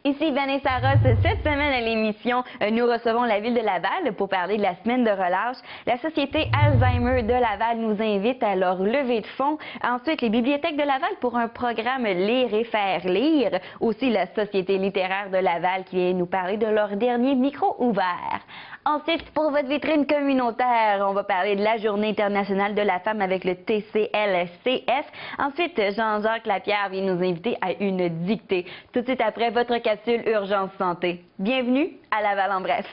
Ici Vanessa Ross. Cette semaine à l'émission, nous recevons la Ville de Laval pour parler de la semaine de relâche. La Société Alzheimer de Laval nous invite à leur levée de fonds. Ensuite, les bibliothèques de Laval pour un programme Lire et faire lire. Aussi la Société littéraire de Laval qui vient nous parler de leur dernier micro ouvert. Ensuite, pour votre vitrine communautaire, on va parler de la Journée internationale de la femme avec le TCLCF. Ensuite, Jean-Jacques Lapierre vient nous inviter à une dictée. Tout de suite après votre capsule Urgence Santé. Bienvenue à Laval en bref.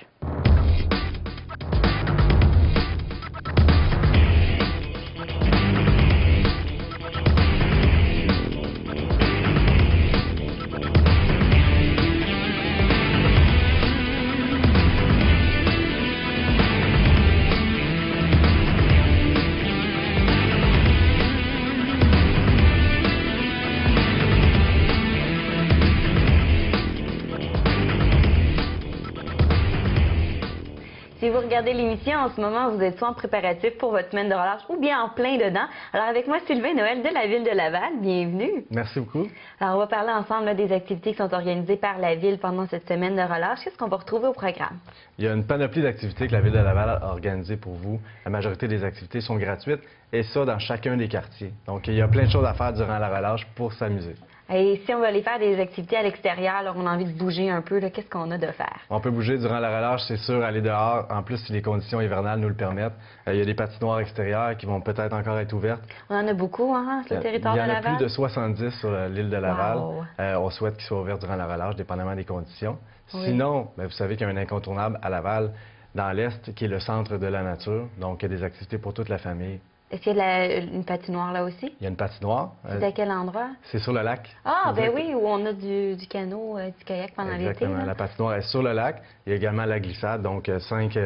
Si vous regardez l'émission en ce moment, vous êtes soit en préparatif pour votre semaine de relâche ou bien en plein dedans. Alors avec moi, Sylvain Noël de la Ville de Laval, bienvenue. Merci beaucoup. Alors on va parler ensemble là, des activités qui sont organisées par la Ville pendant cette semaine de relâche. Qu'est-ce qu'on va retrouver au programme? Il y a une panoplie d'activités que la Ville de Laval a organisées pour vous. La majorité des activités sont gratuites et ça dans chacun des quartiers. Donc il y a plein de choses à faire durant la relâche pour s'amuser. Et si on veut aller faire des activités à l'extérieur, on a envie de bouger un peu, qu'est-ce qu'on a de faire? On peut bouger durant la relâche, c'est sûr, aller dehors. En plus, si les conditions hivernales nous le permettent, il y a des patinoires extérieures qui vont peut-être encore être ouvertes. On en a beaucoup, hein, sur le territoire de Laval? Il y en a plus de 70 sur l'île de Laval. Wow. On souhaite qu'ils soient ouverts durant la relâche, dépendamment des conditions. Oui. Sinon, vous savez qu'il y a un incontournable à Laval, dans l'Est, qui est le centre de la nature. Donc, il y a des activités pour toute la famille. Est-ce qu'il y a une patinoire là aussi? Il y a une patinoire. C'est à quel endroit? C'est sur le lac. Ah, ben oui, où on a du canot, du kayak pendant l'été. Exactement. La patinoire est sur le lac. Il y a également la glissade, donc 5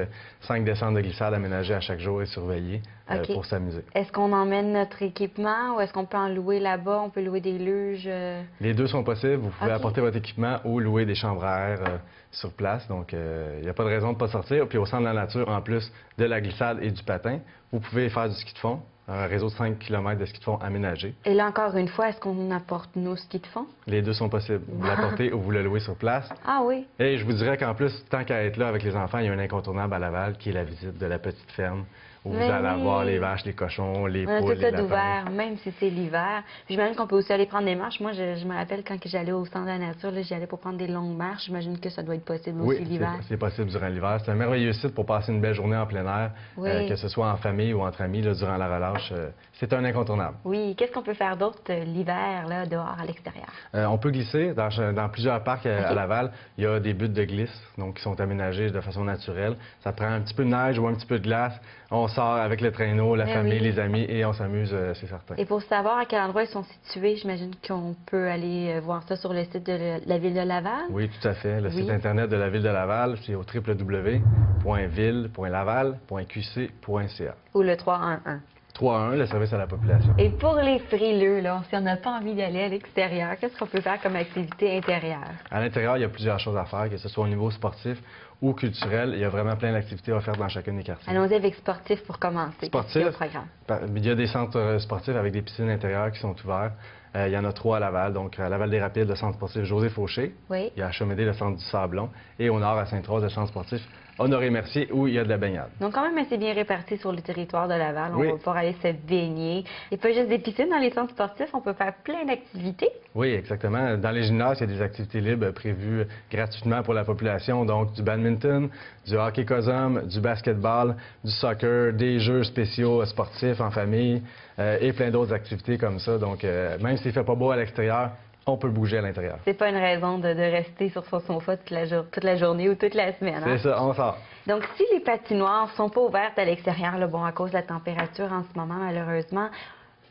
descentes de glissade aménagées à chaque jour et surveillées pour s'amuser. Est-ce qu'on emmène notre équipement ou est-ce qu'on peut en louer là-bas? On peut louer des luges? Les deux sont possibles. Vous pouvez apporter votre équipement ou louer des chambres à air sur place. Donc, il n'y a pas de raison de ne pas sortir. Puis au centre de la nature, en plus de la glissade et du patin, vous pouvez faire du ski de fond. Un réseau de 5 km de ski de fond aménagé. Et là, encore une fois, est-ce qu'on apporte nos skis de fond? Les deux sont possibles. Vous l'apportez ou vous le louez sur place. Ah oui? Et je vous dirais qu'en plus, tant qu'à être là avec les enfants, il y a un incontournable à Laval qui est la visite de la petite ferme où vous allez voir les vaches, les cochons, les poules, les lapins. Ouvert, même si c'est l'hiver. J'imagine qu'on peut aussi aller prendre des marches. Moi, je me rappelle quand j'allais au centre de la nature, j'y allais pour prendre des longues marches. J'imagine que ça doit être possible aussi l'hiver. Oui, c'est possible durant l'hiver. C'est un merveilleux site pour passer une belle journée en plein air, que ce soit en famille ou entre amis, là, durant la relâche. C'est un incontournable. Oui. Qu'est-ce qu'on peut faire d'autre l'hiver, là, dehors, à l'extérieur? On peut glisser dans plusieurs parcs à Laval. Il y a des buttes de glisse, donc qui sont aménagées de façon naturelle. Ça prend un petit peu de neige ou un petit peu de glace. On sort avec le traîneau, la famille, les amis, et on s'amuse, c'est certain. Et pour savoir à quel endroit ils sont situés, j'imagine qu'on peut aller voir ça sur le site de la Ville de Laval? Oui, tout à fait. Le site Internet de la Ville de Laval, c'est au www.ville.laval.qc.ca. Ou le 311. 311, le service à la population. Et pour les frileux, là, si on n'a pas envie d'aller à l'extérieur, qu'est-ce qu'on peut faire comme activité intérieure? À l'intérieur, il y a plusieurs choses à faire, que ce soit au niveau sportif ou culturel. Il y a vraiment plein d'activités offertes dans chacun des quartiers. Allons-y avec sportif pour commencer. Sportif, au programme? Il y a des centres sportifs avec des piscines intérieures qui sont ouverts. Il y en a 3 à Laval, donc à Laval-des-Rapides, le centre sportif José Fauché. Oui. Il y a à Chamédé, le centre du Sablon. Et au nord, à Sainte-Rose, le centre sportif Honoré-Mercier, où il y a de la baignade. Donc quand même assez bien réparti sur le territoire de Laval. On va pouvoir aller se baigner. Il n'y a pas juste des piscines dans les centres sportifs, on peut faire plein d'activités. Oui, exactement. Dans les gymnases, il y a des activités libres prévues gratuitement pour la population. Donc du badminton, du hockey cosum, du basketball, du soccer, des jeux spéciaux sportifs en famille et plein d'autres activités comme ça. Donc même s'il ne fait pas beau à l'extérieur, on peut bouger à l'intérieur. C'est pas une raison de rester sur son sofa toute la journée ou toute la semaine. C'est ça, on sort. Donc, si les patinoires sont pas ouvertes à l'extérieur, à cause de la température en ce moment, malheureusement,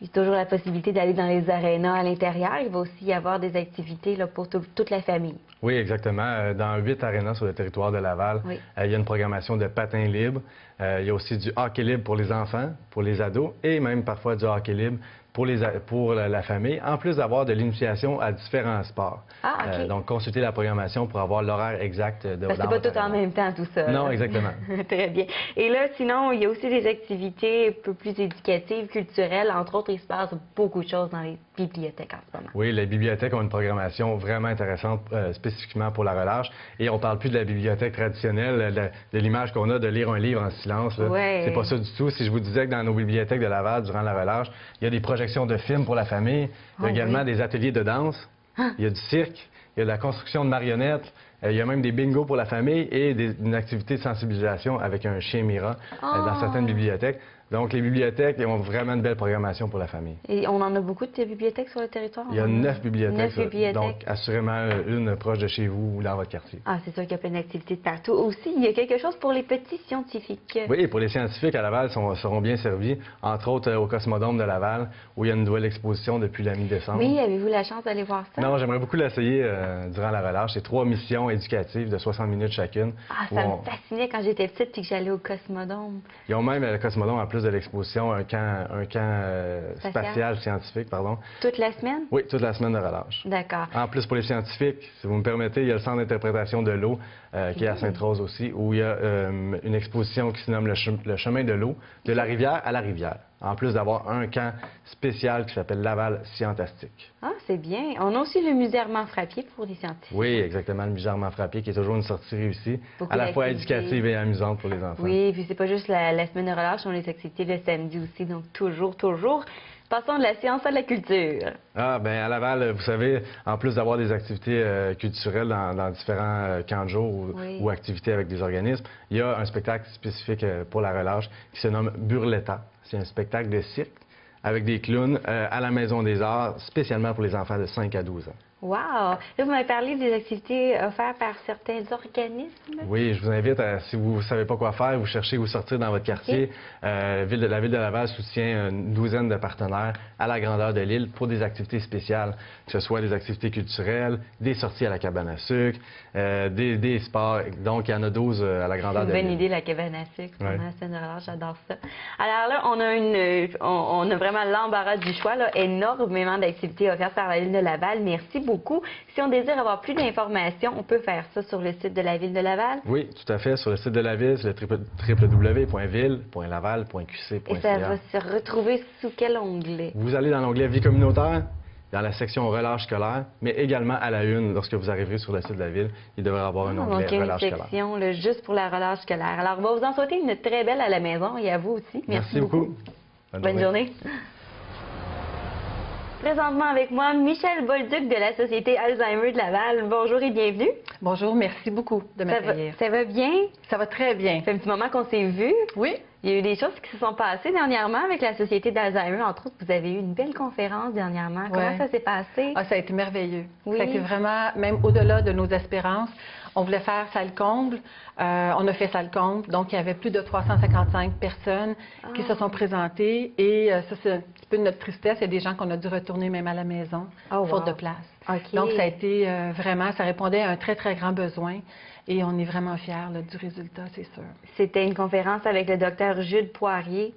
il y a toujours la possibilité d'aller dans les arénas à l'intérieur. Il va aussi y avoir des activités là, pour toute la famille. Oui, exactement. Dans 8 arénas sur le territoire de Laval, il y a une programmation de patins libres. Il y a aussi du hockey libre pour les enfants, pour les ados, et même parfois du hockey libre pour la famille, en plus d'avoir de l'initiation à différents sports. Ah, OK. Donc, consultez la programmation pour avoir l'horaire exact de Parce que c'est pas tout en même temps, tout ça. Non, exactement. Très bien. Et là, sinon, il y a aussi des activités un peu plus éducatives, culturelles. Entre autres, il se passe beaucoup de choses dans les bibliothèque en ce moment. Oui, les bibliothèques ont une programmation vraiment intéressante spécifiquement pour la relâche. Et on ne parle plus de la bibliothèque traditionnelle, de l'image qu'on a de lire un livre en silence. Ouais. C'est pas ça du tout. Si je vous disais que dans nos bibliothèques de Laval, durant la relâche, il y a des projections de films pour la famille, il y a également des ateliers de danse, il y a du cirque, il y a de la construction de marionnettes, il y a même des bingos pour la famille et une activité de sensibilisation avec un chien Mira dans certaines bibliothèques. Donc, les bibliothèques ont vraiment une belle programmation pour la famille. Et on en a beaucoup de bibliothèques sur le territoire? Il y a 9 bibliothèques. 9 bibliothèques. Donc, assurément, une proche de chez vous ou dans votre quartier. Ah, c'est sûr qu'il y a plein d'activités de partout. Aussi, il y a quelque chose pour les petits scientifiques. Oui, pour les scientifiques à Laval seront bien servis, entre autres au Cosmodome de Laval, où il y a une nouvelle exposition depuis la mi-décembre. Oui, avez-vous la chance d'aller voir ça? Non, j'aimerais beaucoup l'essayer durant la relâche. C'est 3 missions éducatives de 60 minutes chacune. Ah, ça me fascinait quand j'étais petite et que j'allais au Cosmodome. Ils ont même, le Cosmodome, en plus de l'exposition, un camp spatial scientifique, pardon. Toute la semaine? Oui, toute la semaine de relâche. D'accord. En plus, pour les scientifiques, si vous me permettez, il y a le centre d'interprétation de l'eau qui est à Sainte-Rose aussi, où il y a une exposition qui se nomme le chemin de l'eau, de la rivière à la rivière. En plus d'avoir un camp spécial qui s'appelle Laval Scientastique. Ah, c'est bien. On a aussi le musée Armand Frappier pour les scientifiques. Oui, exactement, le musée Armand Frappier, qui est toujours une sortie réussie, Beaucoup à la fois d'activités. éducative et amusante pour les enfants. Oui, puis c'est pas juste la semaine de relâche, on a les activités le samedi aussi, donc toujours. Passons de la science à la culture. Ah, bien, à Laval, vous savez, en plus d'avoir des activités culturelles dans différents camps de jour ou activités avec des organismes, il y a un spectacle spécifique pour la relâche qui se nomme Burletta. C'est un spectacle de cirque avec des clowns à la Maison des Arts, spécialement pour les enfants de 5 à 12 ans. Wow! Là, vous m'avez parlé des activités offertes par certains organismes. Oui, je vous invite, si vous ne savez pas quoi faire, vous cherchez où sortir dans votre quartier. La ville de Laval soutient une douzaine de partenaires à la grandeur de l'île pour des activités spéciales, que ce soit des activités culturelles, des sorties à la cabane à sucre, des sports. Donc, il y en a 12 à la grandeur de l'île. C'est une bonne idée, la cabane à sucre pendant la semaine de relâche, j'adore ça. Alors là, on a vraiment l'embarras du choix, là, énormément d'activités offertes par la ville de Laval. Merci beaucoup. Si on désire avoir plus d'informations, on peut faire ça sur le site de la Ville de Laval? Oui, tout à fait. Sur le site de la Ville, c'est le www.ville.laval.qc.ca. Et ça va se retrouver sous quel onglet? Vous allez dans l'onglet Vie communautaire, dans la section relâche scolaire, mais également à la une, lorsque vous arriverez sur le site de la Ville, il devrait y avoir un onglet relâche scolaire. Une section là, juste pour la relâche scolaire. Alors, on va vous en souhaiter une très belle à la maison et à vous aussi. Merci beaucoup. Bonne journée. Présentement avec moi, Michèle Bolduc de la Société Alzheimer de Laval. Bonjour et bienvenue. Bonjour, merci beaucoup de m'accueillir. Ça va bien? Ça va très bien. Ça fait un petit moment qu'on s'est vus. Oui. Il y a eu des choses qui se sont passées dernièrement avec la Société d'Alzheimer. Entre autres, vous avez eu une belle conférence dernièrement. Comment ça s'est passé? Ah, ça a été merveilleux. Oui. Ça a été vraiment, même au-delà de nos espérances. On voulait faire salle comble. On a fait salle comble. Donc, il y avait plus de 355 personnes qui se sont présentées. Et ça, c'est un petit peu de notre tristesse. Il y a des gens qu'on a dû retourner même à la maison, faute de place. Donc, ça a été vraiment, ça répondait à un très, très grand besoin. Et on est vraiment fiers là, du résultat, c'est sûr. C'était une conférence avec le docteur Jude Poirier,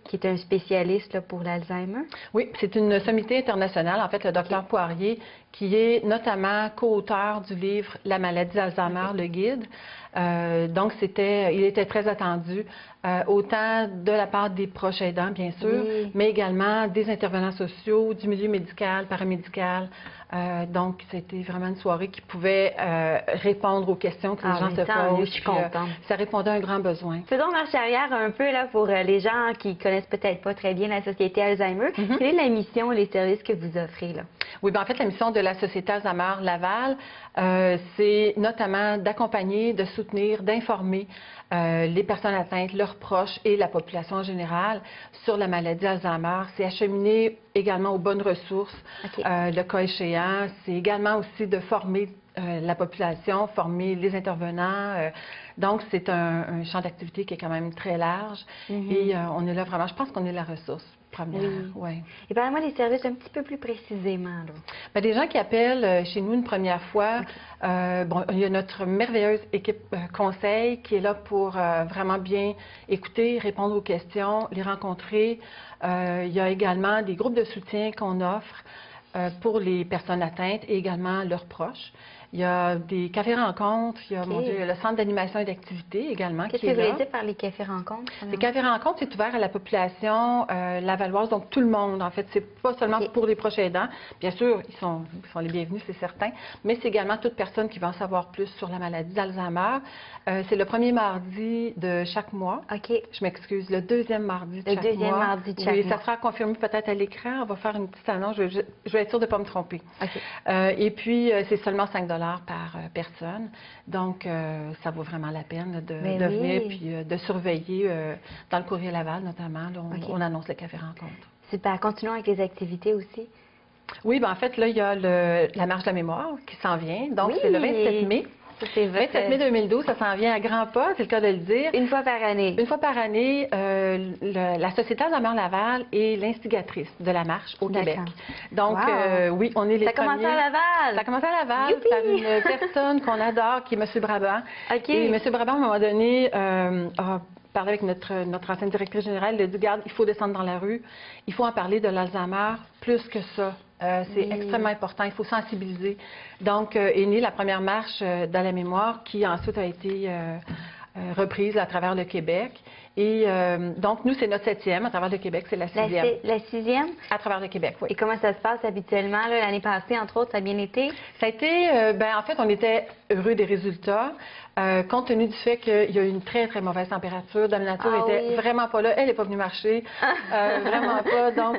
qui est un spécialiste là, pour l'Alzheimer. Oui, c'est une sommité internationale. En fait, le docteur Poirier, qui est notamment co-auteur du livre « La maladie d'Alzheimer, le guide ». Donc, il était très attendu, autant de la part des proches aidants, bien sûr, mais également des intervenants sociaux, du milieu médical, paramédical. Donc, c'était vraiment une soirée qui pouvait répondre aux questions que les gens se posent. Je suis contente. Ça répondait à un grand besoin. Faisons marche arrière un peu là, pour les gens qui connaissent peut-être pas très bien la Société Alzheimer. Quelle est la mission et les services que vous offrez là? Oui, bien, en fait, la mission de la Société Alzheimer Laval, c'est notamment d'accompagner, de soutenir, d'informer les personnes atteintes, leurs proches et la population en général sur la maladie Alzheimer. C'est acheminer également aux bonnes ressources, le cas échéant. C'est également aussi de former la population, former les intervenants. Donc, c'est un champ d'activité qui est quand même très large. Et on est là vraiment, je pense qu'on est la ressource première. Oui. Et parlez-moi des services un petit peu plus précisément. Là. Bien, des gens qui appellent chez nous une première fois, bon, il y a notre merveilleuse équipe conseil qui est là pour vraiment bien écouter, répondre aux questions, les rencontrer. Il y a également des groupes de soutien qu'on offre pour les personnes atteintes et également leurs proches. Il y a des cafés-rencontres, il y a, OK. mon Dieu, il y a le centre d'animation et d'activité également Qu'est-ce qui que est vous là. voulez dire par les cafés-rencontres? Les cafés-rencontres, c'est ouvert à la population lavalloise, donc tout le monde, en fait. C'est pas seulement OK. pour les proches aidants. Bien sûr, ils sont les bienvenus, c'est certain, mais c'est également toute personne qui va en savoir plus sur la maladie d'Alzheimer. C'est le premier mardi de chaque mois. OK. Je m'excuse, le deuxième mardi de Le chaque deuxième mois. mardi de chaque Oui, mois. ça sera confirmé peut-être à l'écran. On va faire une petite annonce. Je vais être sûre de ne pas me tromper. OK. Et puis, c'est seulement 5 par personne. Donc, ça vaut vraiment la peine de Ben venir oui. puis de surveiller dans le courrier Laval, notamment. Là, OK. on annonce les cafés-rencontres. Super. Continuons avec les activités aussi. Oui, bien, en fait, là, il y a la marche de la mémoire qui s'en vient. Donc, Oui. c'est le 27 mai. Ça, c'est Le 27 mai 2012, ça s'en vient à grands pas, c'est le cas de le dire. Une fois par année. Une fois par année, la Société Alzheimer Laval est l'instigatrice de la marche au D'accord. Québec. Donc, Wow. oui, on est les Ça a commencé premiers. à Laval. Ça a commencé à Laval Youpi! par une personne qu'on adore, qui est M. Brabant. OK. Et M. Brabant, à un moment donné, a parlé avec notre ancienne directrice générale. Il a dit, regarde, il faut descendre dans la rue. Il faut en parler de l'Alzheimer plus que ça. C'est Oui. extrêmement important. Il faut sensibiliser. Donc, est née la première marche dans la mémoire qui ensuite a été reprise à travers le Québec. Et donc, nous, c'est notre 7e. À travers le Québec, c'est la 6e. La 6e. À travers le Québec, oui. Et comment ça se passe habituellement? là, L'année passée, entre autres, ça a bien été? Ça a été, en fait, on était heureux des résultats, compte tenu du fait qu'il y a eu une très, très mauvaise température. Dame Nature Ah était oui. vraiment pas là. Elle n'est pas venue marcher. Vraiment pas. Donc,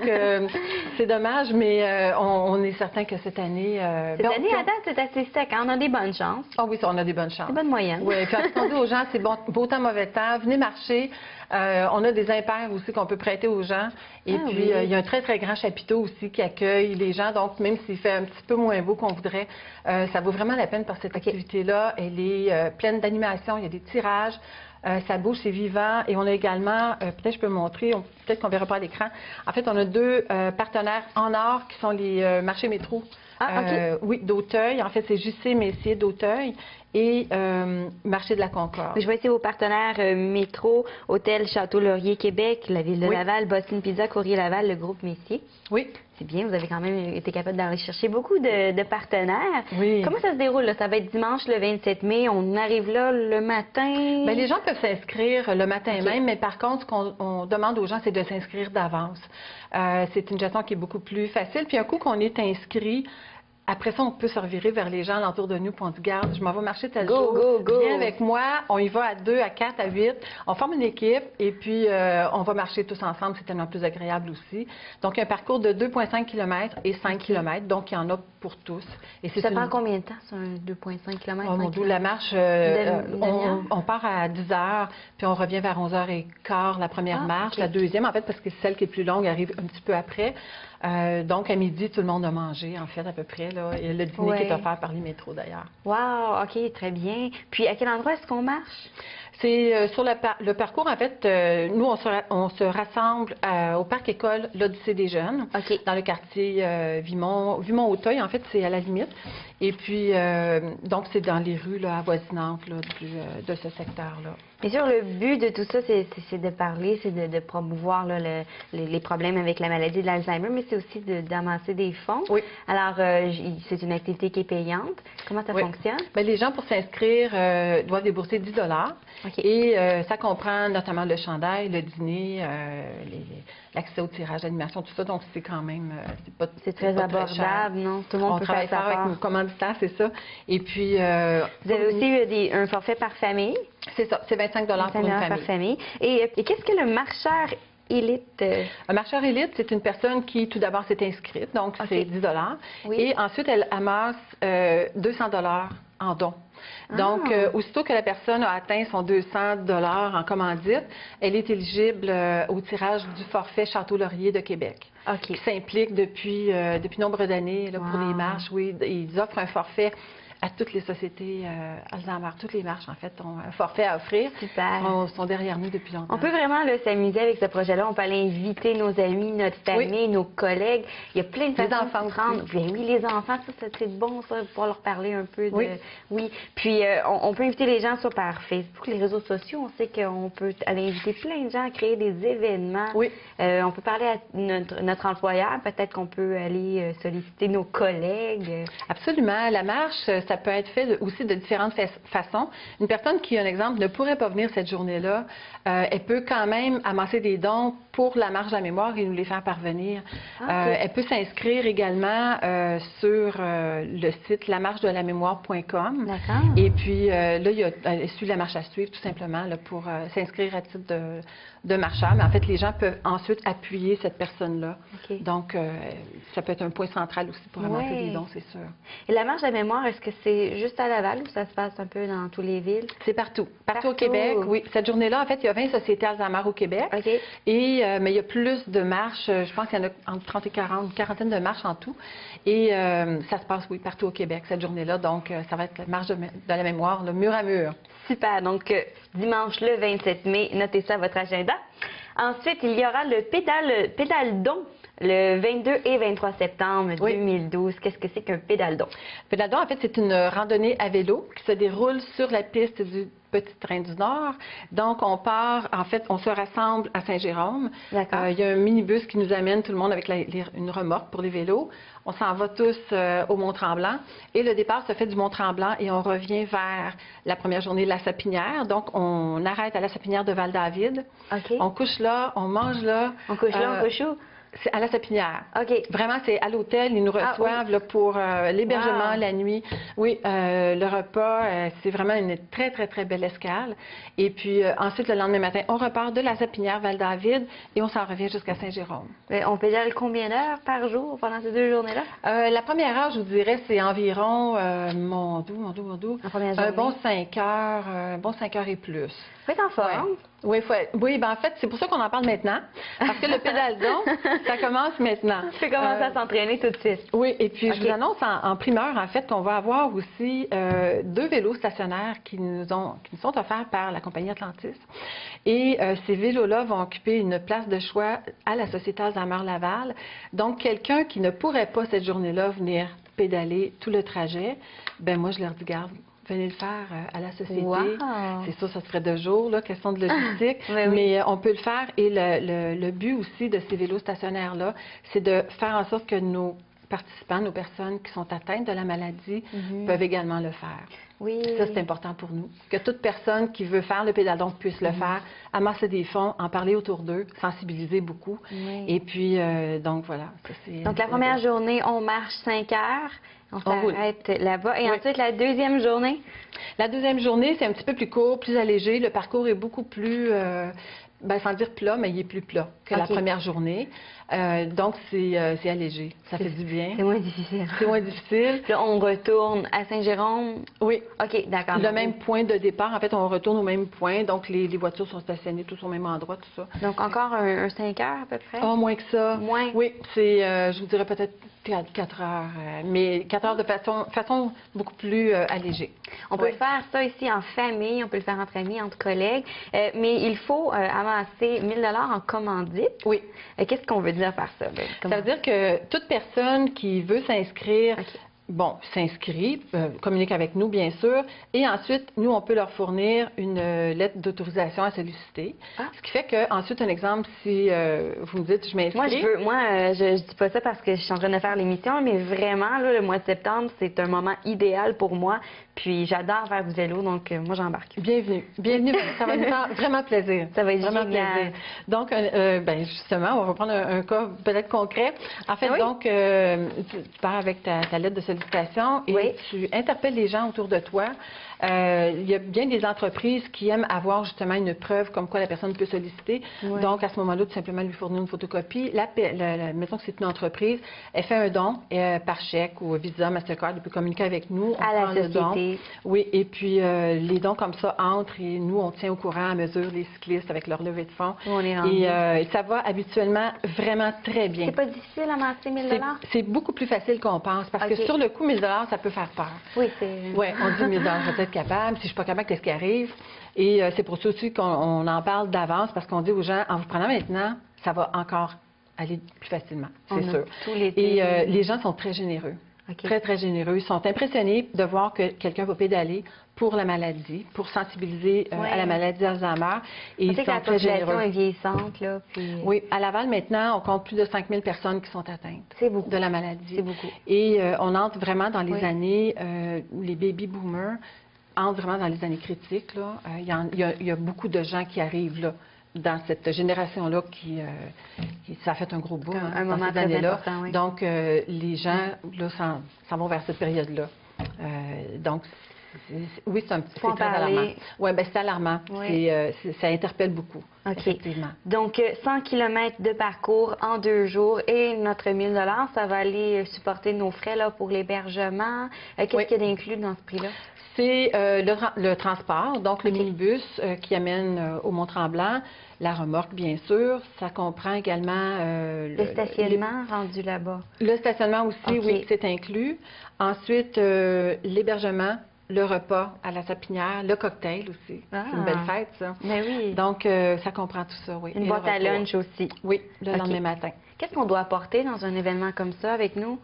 c'est dommage, mais on est certain que cette année... Cette année, à date, c'est assez sec. Hein? On a des bonnes chances. Ah oui, ça, on a des bonnes chances. Des bonnes moyennes. Oui, puis on dit aux gens, c'est bon, beau temps, mauvais temps, venez marcher. On a des impairs aussi qu'on peut prêter aux gens. Et Ah puis, oui. il y a un très, très grand chapiteau aussi qui accueille les gens. Donc, même s'il fait un petit peu moins beau qu'on voudrait, ça vaut vraiment la peine par cette activité-là. Elle est pleine d'animation, il y a des tirages. Ça bouge, c'est vivant. Et on a également, peut-être je peux montrer, peut-être qu'on ne verra pas à l'écran. En fait, on a deux partenaires en or qui sont les marchés métro. Ah, OK. Oui, d'Auteuil. En fait, c'est JC Messier d'Auteuil et Marché de la Concorde. Je vois ici vos partenaires métro, Hôtel Château-Laurier Québec, la Ville de Oui. Laval, Boston Pizza, Courrier Laval, le groupe Messier. Oui. C'est bien, vous avez quand même été capable d'aller chercher beaucoup de partenaires. Oui. Comment ça se déroule? Là? Ça va être dimanche le 27 mai. On arrive là le matin. Bien, les gens peuvent s'inscrire le matin OK. même, mais par contre, ce qu'on demande aux gens, c'est de s'inscrire d'avance. C'est une gestion qui est beaucoup plus facile. Puis un coup qu'on est inscrit, après ça, on peut se revirer vers les gens alentour de nous puis on dit, garde, je m'en vais marcher tel Go, jour. go, go. Viens avec moi. On y va à 2, à 4, à 8. On forme une équipe et puis on va marcher tous ensemble. C'est tellement plus agréable aussi. Donc, un parcours de 2,5 km et 5 km. Donc, il y en a pour tous. Et c'est Ça une- prend combien de temps sur un 2,5 km? Oh mon Dieu, la marche, Une demi-heure? on part à 10 h, puis on revient vers 11h15 la première Ah, marche. OK. La deuxième, en fait, parce que celle qui est plus longue arrive un petit peu après. Donc, à midi, tout le monde a mangé, en fait, à peu près. Là. Et le dîner qui est Ouais. offert par les métros, d'ailleurs. Wow, OK, très bien. Puis, à quel endroit est-ce qu'on marche? C'est sur le parcours, en fait, nous, on se rassemble au Parc École l'Odyssée des Jeunes, OK. dans le quartier Vimont-Auteuil. En fait, c'est à la limite. Et puis, donc, c'est dans les rues là, avoisinantes là, de ce secteur-là. Bien sûr, le but de tout ça, c'est de parler, c'est de promouvoir là, les problèmes avec la maladie de l'Alzheimer, mais c'est aussi d'amasser des fonds. Oui. Alors, c'est une activité qui est payante. Comment ça Oui. fonctionne? Bien, les gens, pour s'inscrire, doivent débourser 10 OK. Et ça comprend notamment le chandail, le dîner, l'accès au tirage d'animation, tout ça. Donc, c'est quand même... C'est très pas abordable, cher. non? Tout le monde On peut travaille faire fort sa avec part. nos commanditaires, c'est ça. Et puis... Vous avez aussi un forfait par famille. C'est ça, c'est 25 pour une 25 $ par famille. famille. Et qu'est-ce que le marcheur élite? Un marcheur élite, c'est une personne qui, tout d'abord, s'est inscrite, donc OK. c'est 10 Oui. Et ensuite, elle amasse 200 en dons. Donc, Ah. aussitôt que la personne a atteint son 200 en commandite, elle est éligible au tirage du forfait Château-Laurier de Québec, OK. qui s'implique depuis nombre d'années là, pour Wow. les marches. Oui, ils offrent un forfait à toutes les sociétés Alzheimer. Toutes les marches, en fait, ont un forfait à offrir. Super. Ils sont derrière nous depuis longtemps. On peut vraiment là, s'amuser avec ce projet-là. On peut aller inviter nos amis, notre famille, nos collègues. Il y a plein de Les façons enfants de se rendre. aussi. Bien oui, les enfants, ça c'est bon, ça, de pouvoir leur parler un peu de... Oui. Oui. Puis, on peut inviter les gens par Facebook, les réseaux sociaux. On sait qu'on peut aller inviter plein de gens à créer des événements. Oui. On peut parler à notre employeur. Peut-être qu'on peut aller solliciter nos collègues. Absolument. La marche, ça peut être fait aussi de différentes façons. Une personne qui, un exemple, ne pourrait pas venir cette journée-là, elle peut quand même amasser des dons pour la marche de la mémoire et nous les faire parvenir. Elle peut s'inscrire également sur le site lamarchedelamémoire.com. D'accord. Et puis là, elle suit la marche à suivre tout simplement là, pour s'inscrire à titre de marcheur. Mais en fait, les gens peuvent ensuite appuyer cette personne-là. OK. Donc, ça peut être un point central aussi pour amasser des dons, c'est sûr. Et la marche de la mémoire, est-ce que c'est juste à Laval ou ça se passe un peu dans toutes les villes? C'est partout. Partout au Québec, oui. Cette journée-là, en fait, il y a 20 sociétés Alzheimer au Québec. OK. Et, mais il y a plus de marches. Je pense qu'il y en a entre 30 et 40, une quarantaine de marches en tout. Et ça se passe, oui, partout au Québec, cette journée-là. Donc, ça va être la marche de la mémoire, le mur à mur. Super. Donc, dimanche le 27 mai, notez ça à votre agenda. Ensuite, il y aura le pédale-don le 22 et 23 septembre 2012. Qu'est-ce que c'est qu'un pédale-don? Pédale-don, en fait, c'est une randonnée à vélo qui se déroule sur la piste du Petit Train du Nord. Donc, on part, en fait, on se rassemble à Saint-Jérôme. D'accord. Il y a un minibus qui nous amène tout le monde avec une remorque pour les vélos. On s'en va tous au Mont-Tremblant. Et le départ se fait du Mont-Tremblant et on revient vers la première journée de la Sapinière. Donc, on arrête à la Sapinière de Val-David. OK. On couche là, on mange là. On couche là, on couche où? C'est à la Sapinière. OK. Vraiment, c'est à l'hôtel. Ils nous reçoivent là, pour l'hébergement la nuit. Oui, le repas, c'est vraiment une très, très, très belle escale. Et puis, ensuite, le lendemain matin, on repart de la Sapinière Val-David et on s'en revient jusqu'à Saint-Jérôme. On pédale combien d'heures par jour pendant ces 2 journées-là? La première heure, je vous dirais, c'est environ, La première journée. un bon 5 heures et plus. Faut être en forme. Oui, ben en fait, c'est pour ça qu'on en parle maintenant. Parce que le pédale-don, ça commence maintenant. Tu peux commencer à s'entraîner tout de suite. Oui, et puis OK. je vous annonce en primeur, en fait, qu'on va avoir aussi 2 vélos stationnaires qui nous sont offerts par la compagnie Atlantis. Et ces vélos-là vont occuper une place de choix à la Société Alzheimer Laval. Donc, quelqu'un qui ne pourrait pas cette journée-là venir pédaler tout le trajet, ben moi, je leur dis, garde, venez le faire à la Société. Wow. C'est sûr, ça se ferait 2 jours, là, question de logistique, Oui, oui. mais on peut le faire. Et le but aussi de ces vélos stationnaires-là, c'est de faire en sorte que nos participants, nos personnes qui sont atteintes de la maladie, peuvent également le faire. Oui. Ça, c'est important pour nous. Que toute personne qui veut faire le pédale-don puisse le faire, amasser des fonds, en parler autour d'eux, sensibiliser beaucoup. Oui. Et puis, donc voilà. Ça, Donc, la première journée, on marche 5 heures. On roule. s'arrête là-bas. Et Oui. ensuite, la deuxième journée? La deuxième journée, c'est un petit peu plus court, plus allégé. Le parcours est beaucoup plus, sans dire plat, mais il est plus plat que la OK. première journée. Donc, c'est allégé. Ça fait du bien. C'est moins difficile. C'est moins difficile. Là, on retourne à Saint-Jérôme. Oui. OK, d'accord. Le même point de départ. En fait, on retourne au même point. Donc, les voitures sont stationnées tous au même endroit, tout ça. Donc, encore un 5 heures à peu près? Oh, moins que ça. Moins? Oui, c'est, je vous dirais peut-être 4 heures, mais 4 heures de façon beaucoup plus allégée. On peut le faire ça ici en famille, on peut le faire entre amis, entre collègues, mais il faut avancer 1 000 $ en commandite. Oui. Qu'est-ce qu'on veut dire par ça? Ça veut dire que toute personne qui veut s'inscrire, s'inscrit, communique avec nous, bien sûr, et ensuite, nous, on peut leur fournir une lettre d'autorisation à solliciter. Ah. Ce qui fait qu'ensuite, un exemple, si vous me dites, je m'inscris... Je dis pas ça parce que je suis en train de faire l'émission, mais vraiment, là, le mois de septembre, c'est un moment idéal pour moi. Puis j'adore faire du vélo, donc moi, j'embarque. Bienvenue. Bienvenue. Ça va nous faire vraiment plaisir. Ça va être vraiment génial. plaisir. Donc, justement, on va prendre un cas peut-être concret. En fait, Oui. donc, tu pars avec ta lettre de sollicitation et Oui. tu interpelles les gens autour de toi. Il y a bien des entreprises qui aiment avoir justement une preuve comme quoi la personne peut solliciter. Oui. Donc, à ce moment-là, tout simplement lui fournir une photocopie. Mettons que c'est une entreprise, elle fait un don par chèque ou Visa, Mastercard, elle peut communiquer avec nous. On À la prend le don. société. Oui, et puis les dons comme ça entrent et nous, on tient au courant à mesure les cyclistes avec leur levée de fonds. On est rendu. Et ça va habituellement vraiment très bien. C'est pas difficile à amasser 1 000 $? C'est beaucoup plus facile qu'on pense parce que OK. sur le coup, 1 000 $, ça peut faire peur. Oui, c'est... Oui, on dit 1 000 $, je vais être capable. Si je suis pas capable, qu'est-ce qui arrive? Et c'est pour ça aussi qu'on en parle d'avance parce qu'on dit aux gens, en vous prenant maintenant, ça va encore aller plus facilement, c'est sûr. Tout l'été. Et les gens sont très généreux. Okay. Très, très généreux. Ils sont impressionnés de voir que quelqu'un va pédaler pour la maladie, pour sensibiliser à la maladie d'Alzheimer. Et ils sont très généreux. La population est vieillissante, là. Puis... Oui, à Laval, maintenant, on compte plus de 5000 personnes qui sont atteintes de la maladie. C'est beaucoup. Et on entre vraiment dans les années où les baby boomers entrent vraiment dans les années critiques. Là. Il y a beaucoup de gens qui arrivent là, dans cette génération-là qui ça a fait un gros boom un moment dans ces années-là. Oui. Donc, les gens là, s'en vont vers cette période-là. Donc, oui, c'est très alarmant. Oui, bien, c'est alarmant. Oui. Ça interpelle beaucoup, effectivement. Donc, 100 km de parcours en 2 jours et notre 1 000 $, ça va aller supporter nos frais là, pour l'hébergement. Qu'est-ce qu'il y a d'inclus dans ce prix-là? C'est le transport, donc le minibus qui amène au Mont-Tremblant, la remorque, bien sûr. Ça comprend également... le stationnement rendu là-bas. Le stationnement aussi, oui, c'est inclus. Ensuite, l'hébergement, le repas à la Sapinière, le cocktail aussi. C'est une belle fête, ça. Mais oui. Donc, ça comprend tout ça, oui. Une boîte à lunch aussi. Oui, le lendemain matin. Qu'est-ce qu'on doit apporter dans un événement comme ça avec nous?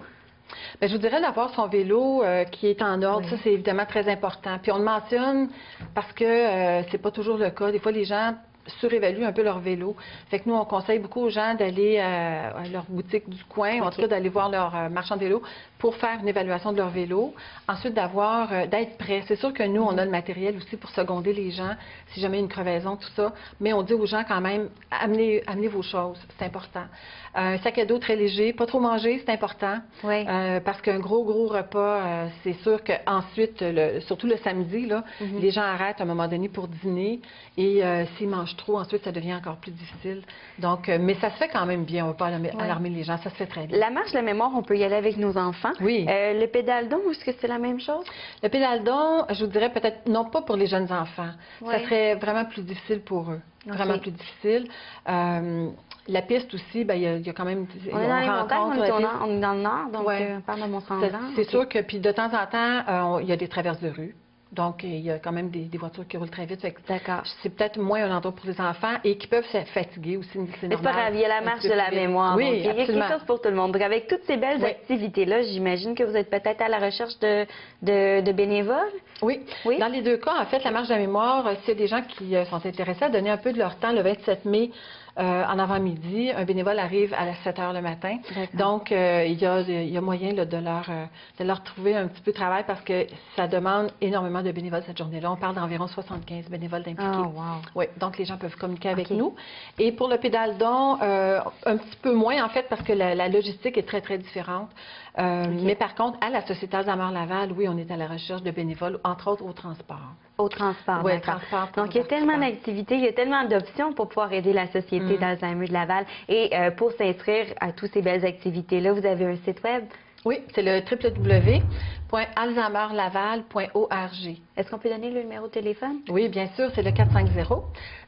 Bien, je vous dirais d'avoir son vélo qui est en ordre. Ça, c'est évidemment très important. Puis on le mentionne parce que c'est pas toujours le cas. Des fois, les gens surévaluent un peu leur vélo. Fait que nous, on conseille beaucoup aux gens d'aller à leur boutique du coin, en tout cas d'aller voir leur marchand de vélo pour faire une évaluation de leur vélo. Ensuite, d'être prêt. C'est sûr que nous, on a le matériel aussi pour seconder les gens, si jamais il y a une crevaison, tout ça. Mais on dit aux gens quand même, amenez vos choses, c'est important. Un sac à dos très léger, pas trop manger, c'est important. Oui. Parce qu'un gros repas, c'est sûr qu'ensuite, surtout le samedi, là, les gens arrêtent à un moment donné pour dîner et s'ils mangent trop, ensuite, ça devient encore plus difficile. Donc, mais ça se fait quand même bien, on ne va pas alarmer les gens, ça se fait très bien. La marche de la mémoire, on peut y aller avec nos enfants. Oui. Le pédale-don, est-ce que c'est la même chose? Le pédale-don, je vous dirais peut-être, non pas pour les jeunes enfants. Oui. Ça serait vraiment plus difficile pour eux. Vraiment plus difficile. La piste aussi, bien, il y a quand même... On est dans les montagnes, on est dans le nord, donc on parle de Mont-Tremblant. C'est sûr que, puis de temps en temps, il y a des traverses de rue. Donc, il y a quand même des voitures qui roulent très vite. D'accord. C'est peut-être moins un endroit pour les enfants et qui peuvent se fatiguer aussi. C'est pas grave, il y a la marche de la mémoire. Oui, donc, il y a quelque chose pour tout le monde. Donc, avec toutes ces belles activités-là, j'imagine que vous êtes peut-être à la recherche de bénévoles? Oui. Dans les 2 cas, en fait, la marche de la mémoire, s'il y a des gens qui sont intéressés à donner un peu de leur temps le 27 mai, en avant-midi, un bénévole arrive à 7 h le matin. Donc, il y a moyen là, de leur trouver un petit peu de travail parce que ça demande énormément de bénévoles cette journée-là. On parle d'environ 75 bénévoles d'impliqués. Oh, wow. Oui, donc les gens peuvent communiquer avec nous. Et pour le pédale-don, un petit peu moins en fait parce que la logistique est très, très différente. Mais par contre, à la Société Alzheimer-Laval, oui, on est à la recherche de bénévoles, entre autres au transport. Au transport, oui, transport. Donc, il y a tellement d'activités, il y a tellement d'options pour pouvoir aider la Société d'Alzheimer de Laval. Et pour s'inscrire à toutes ces belles activités-là, vous avez un site web? Oui, c'est le www.alzheimerlaval.org. Est-ce qu'on peut donner le numéro de téléphone? Oui, bien sûr, c'est le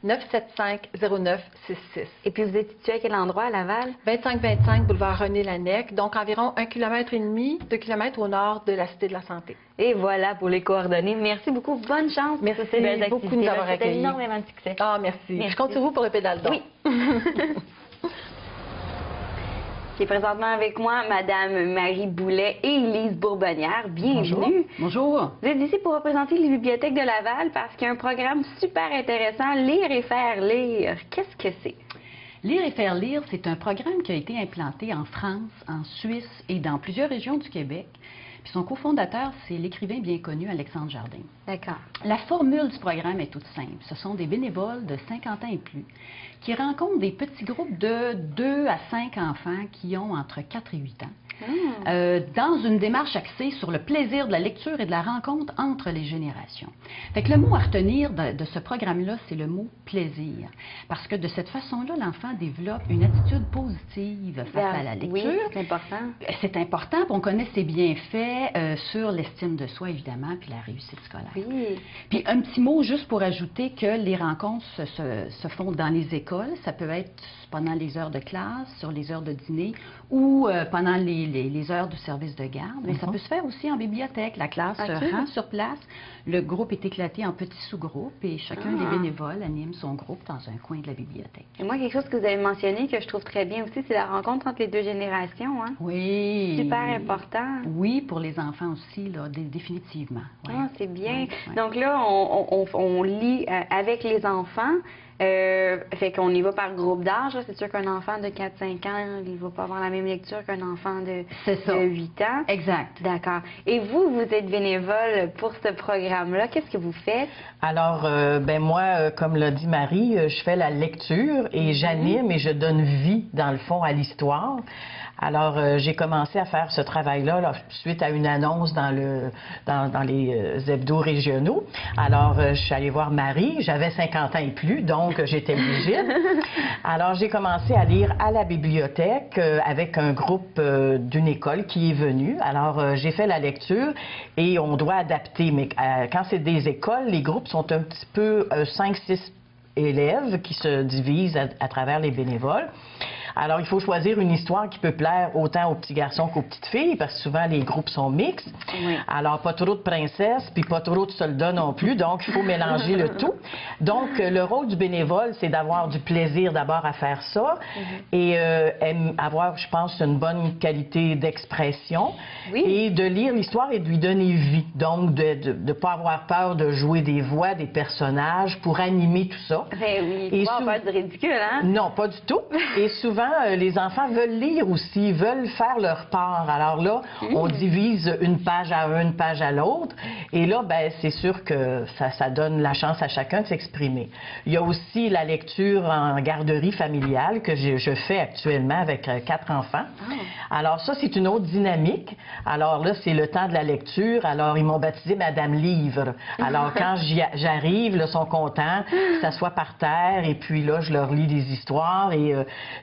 450-975-0966. Et puis, vous êtes situé à quel endroit à Laval? 2525 boulevard René-Lannec, donc environ 1,5 km, 2 km au nord de la Cité de la Santé. Et voilà pour les coordonnées. Merci beaucoup. Bonne chance. Merci beaucoup de nous avoir accueillis. Énormément de succès. Ah, merci. Je compte sur vous pour le pédale-don. Oui. Qui est présentement avec moi, Madame Marie Boulet et Lise Bourbonnière. Bienvenue. Bonjour. Vous êtes ici pour représenter les bibliothèques de Laval parce qu'il y a un programme super intéressant, Lire et faire lire. Qu'est-ce que c'est? Lire et faire lire, c'est un programme qui a été implanté en France, en Suisse et dans plusieurs régions du Québec. Puis son cofondateur, c'est l'écrivain bien connu Alexandre Jardin. D'accord. La formule du programme est toute simple. Ce sont des bénévoles de 50 ans et plus qui rencontrent des petits groupes de 2 à 5 enfants qui ont entre 4 et 8 ans. Dans une démarche axée sur le plaisir de la lecture et de la rencontre entre les générations. Fait que le mot à retenir de ce programme-là, c'est le mot plaisir. Parce que de cette façon-là, l'enfant développe une attitude positive face à la lecture. Oui, c'est important. C'est important, puis on connaît ses bienfaits sur l'estime de soi, évidemment, puis la réussite scolaire. Oui. Puis un petit mot juste pour ajouter que les rencontres se font dans les écoles. Ça peut être pendant les heures de classe, sur les heures de dîner ou pendant les les heures du service de garde. Mais ça peut se faire aussi en bibliothèque. La classe se rend sur place. Le groupe est éclaté en petits sous-groupes et chacun des bénévoles anime son groupe dans un coin de la bibliothèque. Et moi, quelque chose que vous avez mentionné que je trouve très bien aussi, c'est la rencontre entre les deux générations. Hein? Oui. Super important. Oui, pour les enfants aussi, là, définitivement. Ouais. Ah, c'est bien. Ouais. Donc là, on lit avec les enfants. Fait qu'on y va par groupe d'âge. C'est sûr qu'un enfant de 4-5 ans, il ne va pas avoir la même lecture qu'un enfant de 8 ans. Exact. D'accord. Et vous êtes bénévole pour ce programme-là. Qu'est-ce que vous faites? Alors, moi, comme l'a dit Marie, je fais la lecture et j'anime et je donne vie, dans le fond, à l'histoire. Alors, j'ai commencé à faire ce travail-là là, suite à une annonce dans les hebdos régionaux. Alors, je suis allée voir Marie, j'avais 50 ans et plus, donc j'étais éligible. Alors, j'ai commencé à lire à la bibliothèque avec un groupe d'une école qui est venu. Alors, j'ai fait la lecture et on doit adapter. Mais quand c'est des écoles, les groupes sont un petit peu 5-6 élèves qui se divisent à travers les bénévoles. Alors, il faut choisir une histoire qui peut plaire autant aux petits garçons qu'aux petites filles, parce que souvent, les groupes sont mixtes. Oui. Alors, pas trop de princesses, puis pas trop de soldats non plus, donc il faut mélanger le tout. Donc, le rôle du bénévole, c'est d'avoir du plaisir d'abord à faire ça et avoir, je pense, une bonne qualité d'expression et de lire l'histoire et de lui donner vie. Donc, de ne pas avoir peur de jouer des voix, des personnages pour animer tout ça. Ben oui, il faut pas faire du ridicule, hein? Non, pas du tout. Et souvent, les enfants veulent lire aussi, veulent faire leur part. Alors là, on divise une page à un, une page à l'autre. Et là, ben, c'est sûr que ça donne la chance à chacun de s'exprimer. Il y a aussi la lecture en garderie familiale que je fais actuellement avec 4 enfants. Alors ça, c'est une autre dynamique. Alors là, c'est le temps de la lecture. Alors, ils m'ont baptisé Madame Livre. Alors, quand j'arrive, là, ils sont contents, ils s'assoient par terre et puis là, je leur lis des histoires et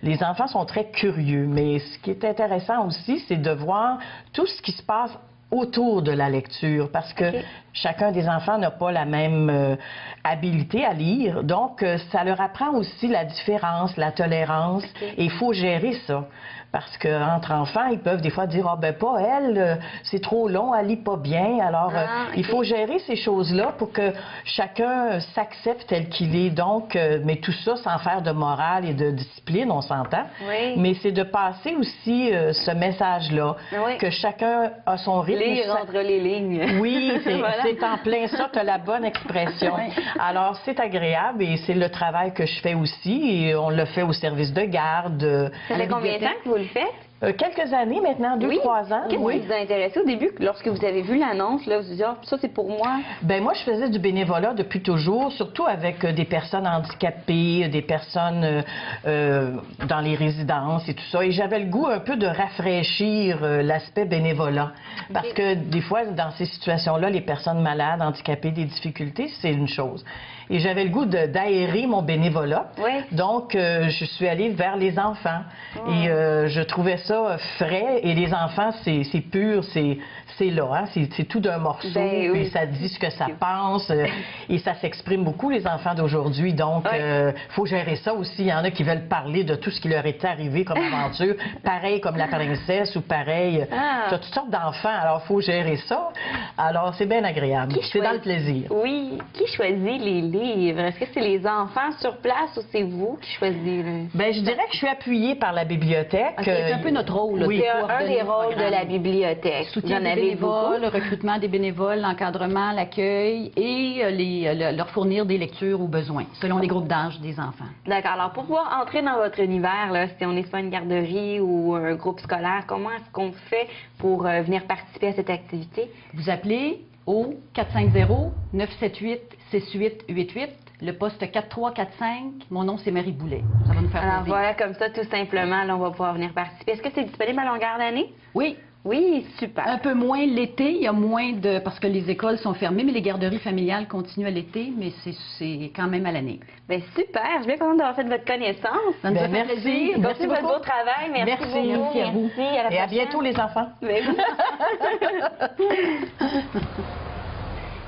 les enfants sont très curieux. Mais ce qui est intéressant aussi, c'est de voir tout ce qui se passe autour de la lecture, parce que chacun des enfants n'a pas la même habilité à lire. Donc, ça leur apprend aussi la différence, la tolérance, et il faut gérer ça. Parce qu'entre enfants, ils peuvent des fois dire « Ah, ben pas elle, c'est trop long, elle lit pas bien. » Alors, il faut gérer ces choses-là pour que chacun s'accepte tel qu'il est. Donc, mais tout ça sans faire de morale et de discipline, on s'entend. Oui. Mais c'est de passer aussi ce message-là, que chacun a son rythme. Lire entre les lignes. Oui, c'est en plein ça, tu as la bonne expression. Alors, c'est agréable et c'est le travail que je fais aussi. Et on le fait au service de garde. Ça fait combien de temps que vous le faites? Quelques années maintenant, 2-3 ans. Qu'est-ce qui vous a intéressé au début, lorsque vous avez vu l'annonce, là, vous vous dites, ah, ça c'est pour moi? Ben moi, je faisais du bénévolat depuis toujours, surtout avec des personnes handicapées, des personnes dans les résidences et tout ça. Et j'avais le goût un peu de rafraîchir l'aspect bénévolat. Parce que des fois, dans ces situations-là, les personnes malades, handicapées, des difficultés, c'est une chose. Et j'avais le goût d'aérer mon bénévolat. Donc, je suis allée vers les enfants. Et je trouvais ça frais. Et les enfants, c'est pur, c'est là. Hein? C'est tout d'un morceau. Puis ça dit ce que ça pense. Et ça s'exprime beaucoup, les enfants d'aujourd'hui. Donc, faut gérer ça aussi. Il y en a qui veulent parler de tout ce qui leur est arrivé comme aventure. Pareil comme la princesse ou pareil. Tu as toutes sortes d'enfants. Alors, faut gérer ça. Alors, c'est bien agréable. C'est dans le plaisir. Oui. Qui choisit les livres? Est-ce que c'est les enfants sur place ou c'est vous qui choisissez? Bien, je dirais que je suis appuyée par la bibliothèque. C'est un peu notre rôle. Oui, c'est un des rôles de la bibliothèque. Soutien des bénévoles, le recrutement des bénévoles, l'encadrement, l'accueil et leur fournir des lectures au besoin, selon les groupes d'âge des enfants. D'accord. Alors, pour pouvoir entrer dans votre univers, là, si on est soit une garderie ou un groupe scolaire, comment est-ce qu'on fait pour venir participer à cette activité? Vous appelez au 450-978-6888, le poste 4345. Mon nom, c'est Marie Boulet. Ça va nous faire Alors plaisir. voilà, comme ça, tout simplement, là, on va pouvoir venir participer. Est-ce que c'est disponible à longueur d'année? Oui. Oui, super. Un peu moins l'été, il y a moins de... parce que les écoles sont fermées, mais les garderies familiales continuent à l'été, mais c'est quand même à l'année. Bien, super. Je suis bien contente d'avoir fait votre connaissance. Ça nous a fait plaisir. Merci votre beau travail. Merci beaucoup. Merci à vous. Et à bientôt, les enfants.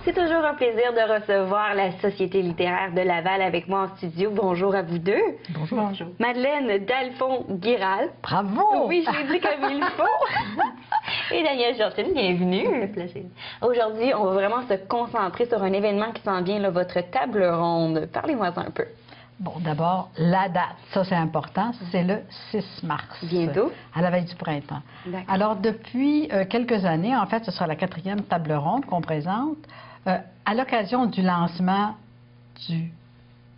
C'est toujours un plaisir de recevoir la Société littéraire de Laval avec moi en studio. Bonjour à vous deux. Bonjour. Bonjour. Madeleine Dalphond-Guiral. Bravo! Oui, je l'ai dit comme il faut. Et Danielle Gentile, bienvenue. Ça fait plaisir. Aujourd'hui, on va vraiment se concentrer sur un événement qui s'en vient, là, votre table ronde. Parlez-moi un peu. Bon, d'abord, la date, ça c'est important, c'est le 6 mars. Bientôt. À la veille du printemps. D'accord. Alors, depuis quelques années, en fait, ce sera la 4e table ronde qu'on présente, à l'occasion du lancement du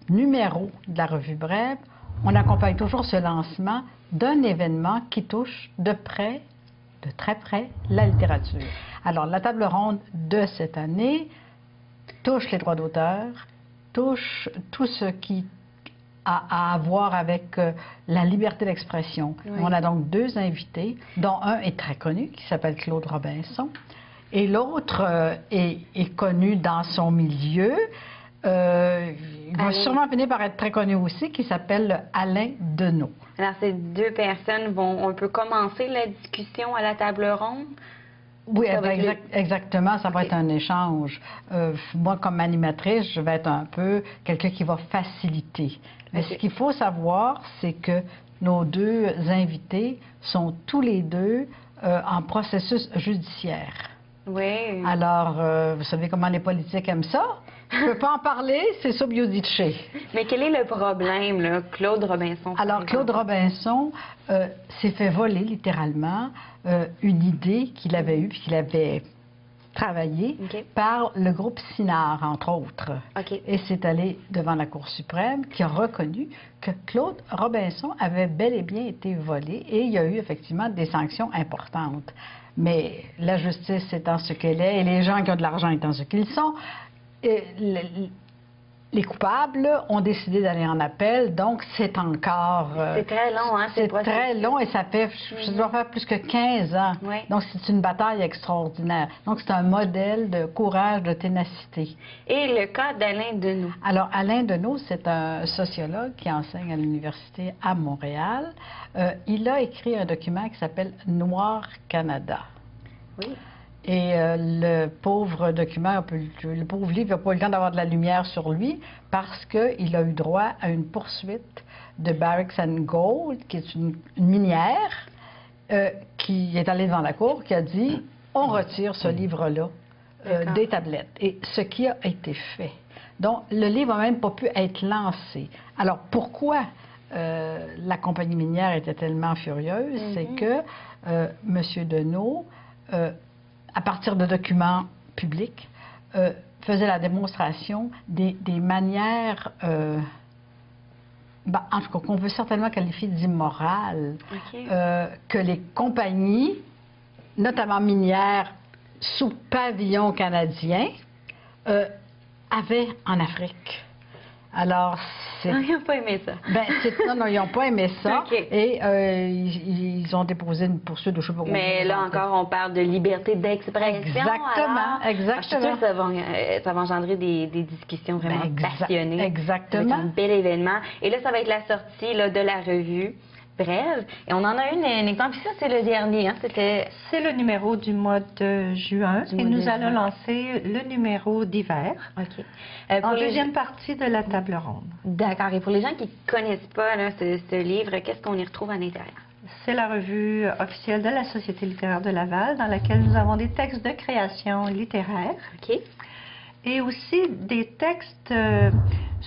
numéro de la revue Brève, on accompagne toujours ce lancement d'un événement qui touche de près, de très près, la littérature. Alors, la table ronde de cette année touche les droits d'auteur, touche tout ce qui a à voir avec la liberté d'expression. Oui. On a donc 2 invités, dont un est très connu, qui s'appelle Claude Robinson, et l'autre est connu dans son milieu. Il va sûrement finir par être très connu aussi, qui s'appelle Alain Deneau. Alors, ces 2 personnes vont un peu commencer la discussion à la table ronde. Oui, Ça va être exactement, ça va être un échange. Moi, comme animatrice, je vais être un peu quelqu'un qui va faciliter. Mais Ok. ce qu'il faut savoir, c'est que nos 2 invités sont tous les 2 en processus judiciaire. Oui. Alors, vous savez comment les politiques aiment ça? Je ne peux pas en parler, c'est sub iudice. Mais quel est le problème, là, Claude Robinson? Alors, Claude Robinson s'est fait voler littéralement une idée qu'il avait eue, puis qu'il avait travaillée OK. par le groupe Sinard, entre autres. OK. Et c'est allé devant la Cour suprême qui a reconnu que Claude Robinson avait bel et bien été volé et il y a eu effectivement des sanctions importantes. Mais la justice étant ce qu'elle est et les gens qui ont de l'argent étant ce qu'ils sont, les coupables ont décidé d'aller en appel, donc c'est encore... C'est très long, hein? c'est le processus. très long et ça fait, ça doit faire plus que 15 ans. Oui. Donc c'est une bataille extraordinaire. Donc c'est un modèle de courage, de ténacité. Et le cas d'Alain Deneau. Alors Alain Deneau, c'est un sociologue qui enseigne à l'université à Montréal. Il a écrit un document qui s'appelle Noir Canada. Oui. Et le pauvre document, le pauvre livre n'a pas eu le temps d'avoir de la lumière sur lui parce qu'il a eu droit à une poursuite de Barracks and Gold, qui est une minière, qui est allée devant la cour, qui a dit on retire ce livre-là D'accord. des tablettes. Et ce qui a été fait. Donc, le livre n'a même pas pu être lancé. Alors, pourquoi la compagnie minière était tellement furieuse? C'est que M. Deneau... à partir de documents publics, faisait la démonstration des manières, en tout cas, qu'on veut certainement qualifier d'immorales, OK. que les compagnies, notamment minières, sous pavillon canadien, avaient en Afrique. Alors, c'est... Ils n'ont pas aimé ça. Non, ils n'ont pas aimé ça. OK. Et ils ont déposé une poursuite de je sais pas combien Mais là d'exemplaires. encore, on parle de liberté d'expression. Exactement, alors. exactement. Je suis sûre que ça va engendrer des discussions vraiment passionnées. Exactement. Ça va être un bel événement. Et là, ça va être la sortie là, de la revue Brève. Et on en a un exemple. Puis ça, c'est le dernier. Hein? C'était... C'est le numéro du mois de juin Du et mois de nous juin. allons lancer le numéro d'hiver OK. en Pour les- deuxième partie de la table ronde. D'accord. Et pour les gens qui ne connaissent pas là, ce livre, qu'est-ce qu'on y retrouve à l'intérieur? C'est la revue officielle de la Société littéraire de Laval dans laquelle nous avons des textes de création littéraire OK. et aussi des textes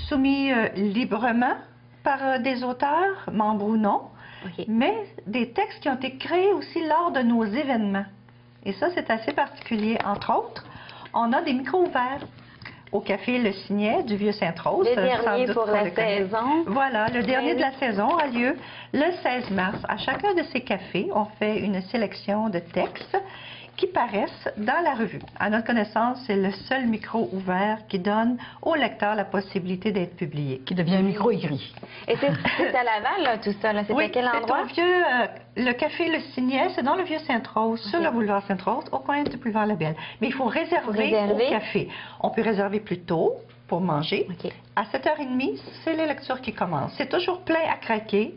soumis librement par des auteurs, membres ou non, OK. mais des textes qui ont été créés aussi lors de nos événements. Et ça, c'est assez particulier. Entre autres, on a des micros ouverts au Café Le Signet du Vieux-Sainte-Rose. Le sans dernier doute pour qu'on la le connaît. saison. Voilà, le dernier Oui. de la saison a lieu le 16 mars. À chacun de ces cafés, on fait une sélection de textes qui paraissent dans la revue. À notre connaissance, c'est le seul micro ouvert qui donne au lecteur la possibilité d'être publié. Qui devient un micro écrit. Et c'est à Laval, là, tout ça. Là. C'est à quel endroit? c'est au vieux, le café Le Signet, c'est dans le vieux Sainte-Rose, sur le boulevard Sainte-Rose, au coin du boulevard Labelle. Mais il faut réserver réserver. au café. On peut réserver plus tôt pour manger. OK. À 7h30, c'est les lectures qui commencent. C'est toujours plein à craquer.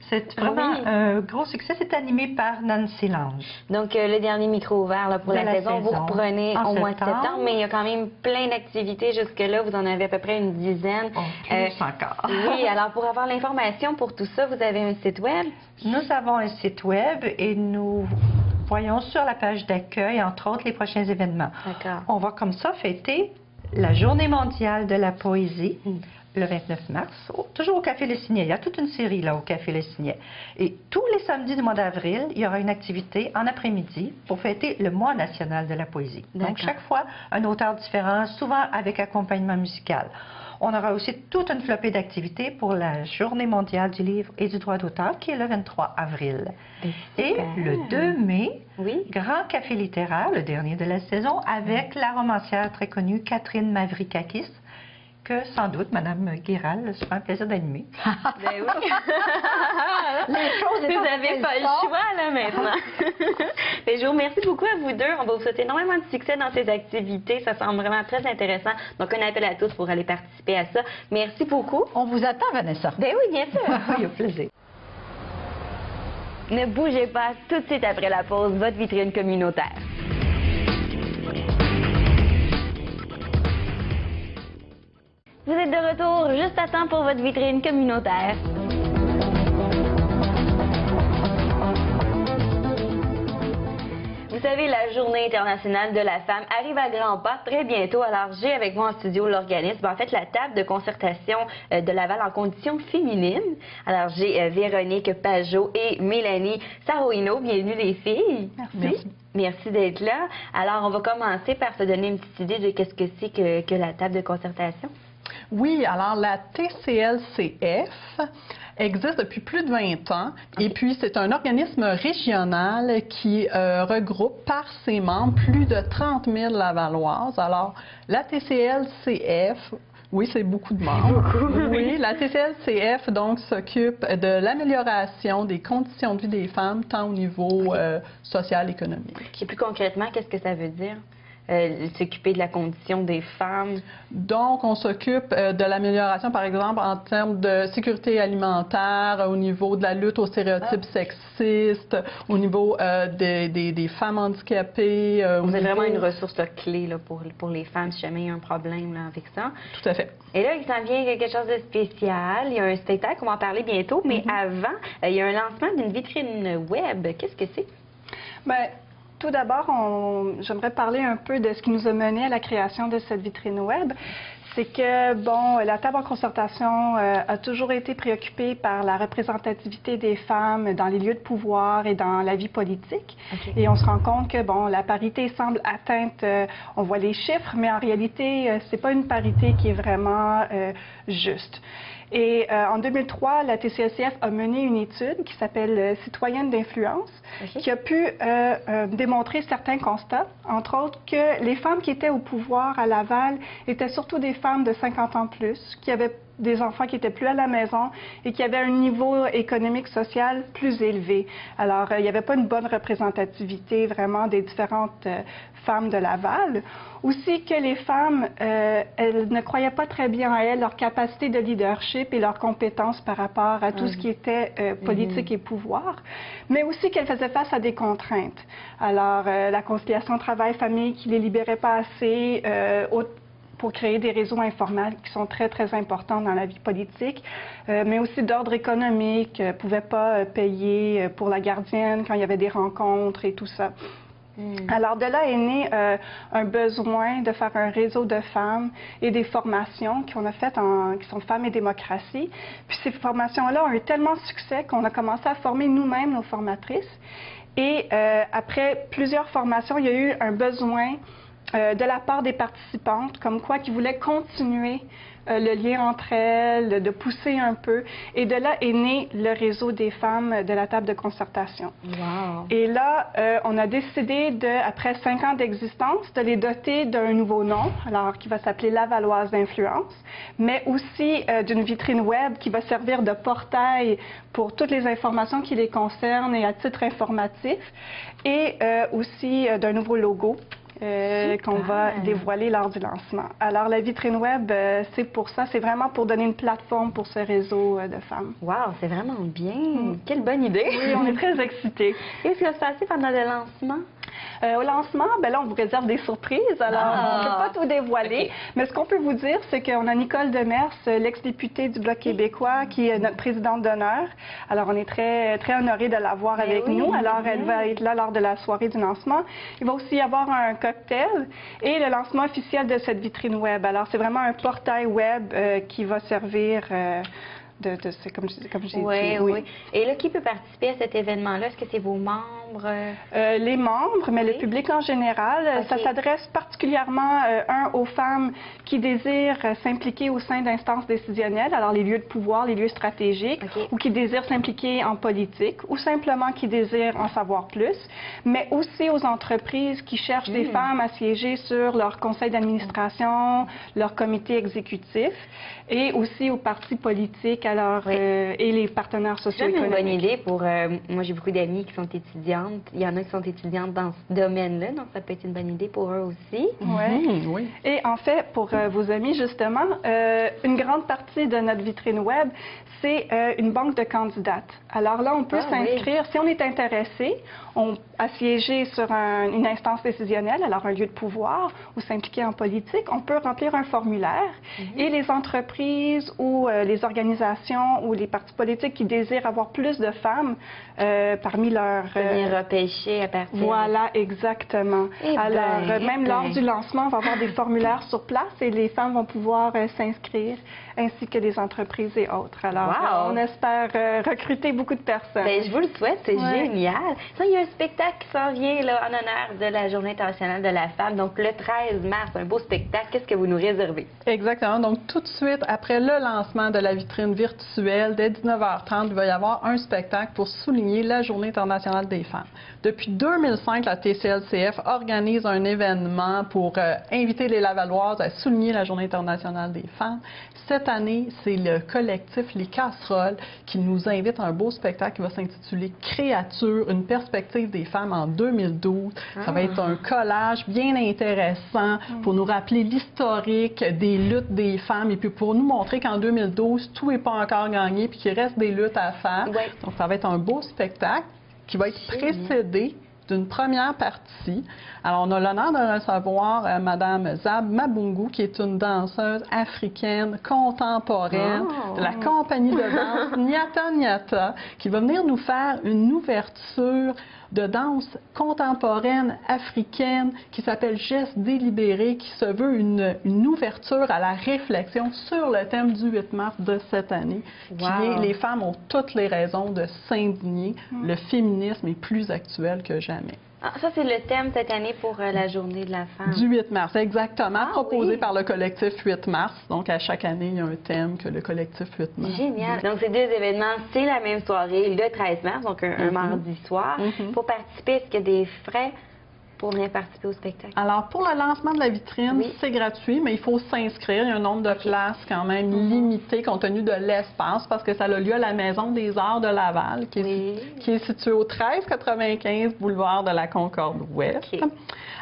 C'est vraiment un gros succès. C'est animé par Nancy Lange. Donc, le dernier micro ouvert là, pour De la saison, vous reprenez au mois de septembre, mais il y a quand même plein d'activités jusque-là. Vous en avez à peu près une dizaine. Plus encore. Oui, alors pour avoir l'information pour tout ça, vous avez un site web? Nous avons un site web et nous voyons sur la page d'accueil, entre autres, les prochains événements. D'accord. On va comme ça fêter la Journée mondiale de la poésie. Le 29 mars, toujours au Café Le Signet. Il y a toute une série là au Café Le Signet. Et tous les samedis du mois d'avril, il y aura une activité en après-midi pour fêter le mois national de la poésie. Donc, chaque fois, un auteur différent, souvent avec accompagnement musical. On aura aussi toute une flopée d'activités pour la Journée mondiale du livre et du droit d'auteur, qui est le 23 avril. Et le 2 mai, Grand Café littéraire, le dernier de la saison, avec la romancière très connue Catherine Mavrikakis, que sans doute Mme Guéral sera un plaisir d'animer. Ben oui. Les choses vous n'avez pas le choix, là, maintenant. Ben, je vous remercie beaucoup à vous deux. On va vous souhaiter énormément de succès dans ces activités. Ça semble vraiment très intéressant. Donc, un appel à tous pour aller participer à ça. Merci beaucoup. On vous attend, Vanessa. Ben oui, bien sûr. Oui, au plaisir. Ne bougez pas, tout de suite après la pause, votre vitrine communautaire. Vous êtes de retour juste à temps pour votre vitrine communautaire. Vous savez, la Journée internationale de la femme arrive à grands pas très bientôt. Alors, j'ai avec moi en studio l'organisme, en fait, la table de concertation de Laval en conditions féminines. Alors, j'ai Véronique Pajot et Mélanie Saroino. Bienvenue les filles. Merci. Merci d'être là. Alors, on va commencer par se donner une petite idée de qu'est-ce que c'est que la table de concertation. Oui, alors la TCLCF existe depuis plus de 20 ans et puis c'est un organisme régional qui regroupe par ses membres plus de 30 000 Lavalloises. Alors, la TCLCF, oui, c'est beaucoup de membres. Oui, la TCLCF, donc, s'occupe de l'amélioration des conditions de vie des femmes, tant au niveau social, économique. Et plus concrètement, qu'est-ce que ça veut dire? S'occuper de la condition des femmes. Donc, on s'occupe de l'amélioration, par exemple, en termes de sécurité alimentaire, au niveau de la lutte aux stéréotypes sexistes, au niveau des femmes handicapées. Vous êtes vraiment une ressource là, clé là, pour les femmes si jamais il y a un problème là, avec ça. Tout à fait. Et là, il s'en vient quelque chose de spécial. Il y a un spectacle, on va en parler bientôt, mais avant, il y a un lancement d'une vitrine web. Qu'est-ce que c'est? Bien, tout d'abord, j'aimerais parler un peu de ce qui nous a mené à la création de cette vitrine web. C'est que, bon, la table en concertation a toujours été préoccupée par la représentativité des femmes dans les lieux de pouvoir et dans la vie politique. Okay. Et on se rend compte que, bon, la parité semble atteinte, on voit les chiffres, mais en réalité, c'est pas une parité qui est vraiment juste. Et en 2003, la TCLCF a mené une étude qui s'appelle Citoyenne d'influence, qui a pu démontrer certains constats, entre autres que les femmes qui étaient au pouvoir à Laval étaient surtout des femmes de 50 ans plus, qui avaient des enfants qui étaient plus à la maison et qui avaient un niveau économique, social plus élevé. Alors, il n'y avait pas une bonne représentativité vraiment des différentes femmes de Laval. Aussi que les femmes, elles ne croyaient pas très bien à elles, leur capacité de leadership et leurs compétences par rapport à tout ce qui était politique et pouvoir, mais aussi qu'elles faisaient face à des contraintes. Alors, la conciliation travail-famille qui ne les libérait pas assez, pour créer des réseaux informels qui sont très, très importants dans la vie politique, mais aussi d'ordre économique, ne pouvaient pas payer pour la gardienne quand il y avait des rencontres et tout ça. Alors, de là est né un besoin de faire un réseau de femmes et des formations qu'on a faites qui sont Femmes et démocratie. Puis ces formations-là ont eu tellement de succès qu'on a commencé à former nous-mêmes nos formatrices. Et après plusieurs formations, il y a eu un besoin de la part des participantes, comme quoi qui voulaient continuer le lien entre elles, de pousser un peu. Et de là est né le réseau des femmes de la table de concertation. Wow. Et là, on a décidé, après 5 ans d'existence, de les doter d'un nouveau nom, alors qui va s'appeler Lavalloise d'influence, mais aussi d'une vitrine web qui va servir de portail pour toutes les informations qui les concernent et à titre informatif, et aussi d'un nouveau logo qu'on va dévoiler lors du lancement. Alors, la vitrine web, c'est pour ça, c'est vraiment pour donner une plateforme pour ce réseau de femmes. Wow, c'est vraiment bien. Quelle bonne idée. Oui, on est très excités. Qu'est-ce qui va se passer pendant le lancement? Au lancement, ben là, on vous réserve des surprises, alors on ne peut pas tout dévoiler. Mais ce qu'on peut vous dire, c'est qu'on a Nicole Demers, l'ex-députée du Bloc québécois, qui est notre présidente d'honneur. Alors, on est très, très honorés de l'avoir avec nous. Alors, elle va être là lors de la soirée du lancement. Il va aussi y avoir un cocktail et le lancement officiel de cette vitrine web. Alors, c'est vraiment un portail web qui va servir... comme j'ai dit. Oui. Et là, qui peut participer à cet événement-là? Est-ce que c'est vos membres? Les membres, mais le public en général. Ça s'adresse particulièrement, aux femmes qui désirent s'impliquer au sein d'instances décisionnelles, alors les lieux de pouvoir, les lieux stratégiques, ou qui désirent s'impliquer en politique, ou simplement qui désirent en savoir plus, mais aussi aux entreprises qui cherchent des femmes à siéger sur leur conseil d'administration, leur comité exécutif, et aussi aux partis politiques alors, et les partenaires socio-économiques. C'est une bonne idée pour... moi, j'ai beaucoup d'amis qui sont étudiantes. Il y en a qui sont étudiantes dans ce domaine-là, donc ça peut être une bonne idée pour eux aussi. Oui. Et en fait, pour vos amis, justement, une grande partie de notre vitrine web, c'est une banque de candidates. Alors là, on peut s'inscrire. Si on est intéressé à siéger sur une instance décisionnelle, alors un lieu de pouvoir, ou s'impliquer en politique, on peut remplir un formulaire. Et les entreprises ou les organisations ou les partis politiques qui désirent avoir plus de femmes parmi leurs... venir repêcher à partir... Voilà, exactement. Alors, même lors du lancement, on va avoir des formulaires sur place et les femmes vont pouvoir s'inscrire, ainsi que les entreprises et autres. Alors, on espère recruter beaucoup de personnes. Bien, je vous le souhaite, c'est génial. Ça, il y a un spectacle qui s'en vient là, en honneur de la Journée internationale de la femme. Donc, le 13 mars, un beau spectacle. Qu'est-ce que vous nous réservez? Exactement. Donc, tout de suite, après le lancement de la vitrine virtuelle, dès 19h30, il va y avoir un spectacle pour souligner la Journée internationale des femmes. Depuis 2005, la TCLCF organise un événement pour inviter les Lavalloises à souligner la Journée internationale des femmes. Cette année, c'est le collectif Les Casseroles qui nous invite à un beau spectacle qui va s'intituler « Créature, une perspective des femmes en 2012 ». Ça va être un collage bien intéressant pour nous rappeler l'historique des luttes des femmes et puis pour nous montrer qu'en 2012, tout n'est pas encore gagné puis qu'il reste des luttes à faire. Donc, ça va être un beau spectacle qui va être précédé d'une première partie. Alors, on a l'honneur de recevoir Mme Zab Mabungu, qui est une danseuse africaine contemporaine de la compagnie de danse Nyata Nyata, qui va venir nous faire une ouverture de danse contemporaine africaine qui s'appelle Geste délibéré, qui se veut une ouverture à la réflexion sur le thème du 8 mars de cette année, qui est « Les femmes ont toutes les raisons de s'indigner, le féminisme est plus actuel que jamais ». Ça, c'est le thème cette année pour la Journée de la femme. Du 8 mars, exactement, proposé par le collectif 8 mars. Donc, à chaque année, il y a un thème que le collectif 8 mars. Génial. Donc, ces deux événements, c'est la même soirée, le 13 mars, donc un mardi soir. Pour participer, est-ce qu'il y a des frais pour venir participer au spectacle? Alors, pour le lancement de la vitrine, c'est gratuit, mais il faut s'inscrire. Il y a un nombre de places quand même limité compte tenu de l'espace, parce que ça a lieu à la Maison des Arts de Laval, qui est située au 1395 boulevard de la Concorde-Ouest.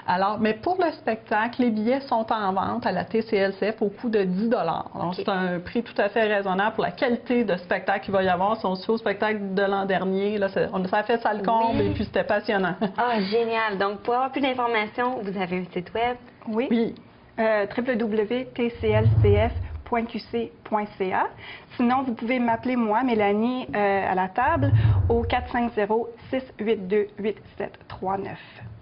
Alors, mais pour le spectacle, les billets sont en vente à la TCLCF au coût de 10 $. Donc, c'est un prix tout à fait raisonnable pour la qualité de spectacle qu'il va y avoir. Si on se fait au spectacle de l'an dernier, là, ça a fait ça le comble et puis c'était passionnant. Ah, génial. Donc, pour avoir plus d'informations, vous avez un site web? Oui. www.tclcf.qc.ca. Sinon, vous pouvez m'appeler moi, Mélanie, à la table au 450-682-8739.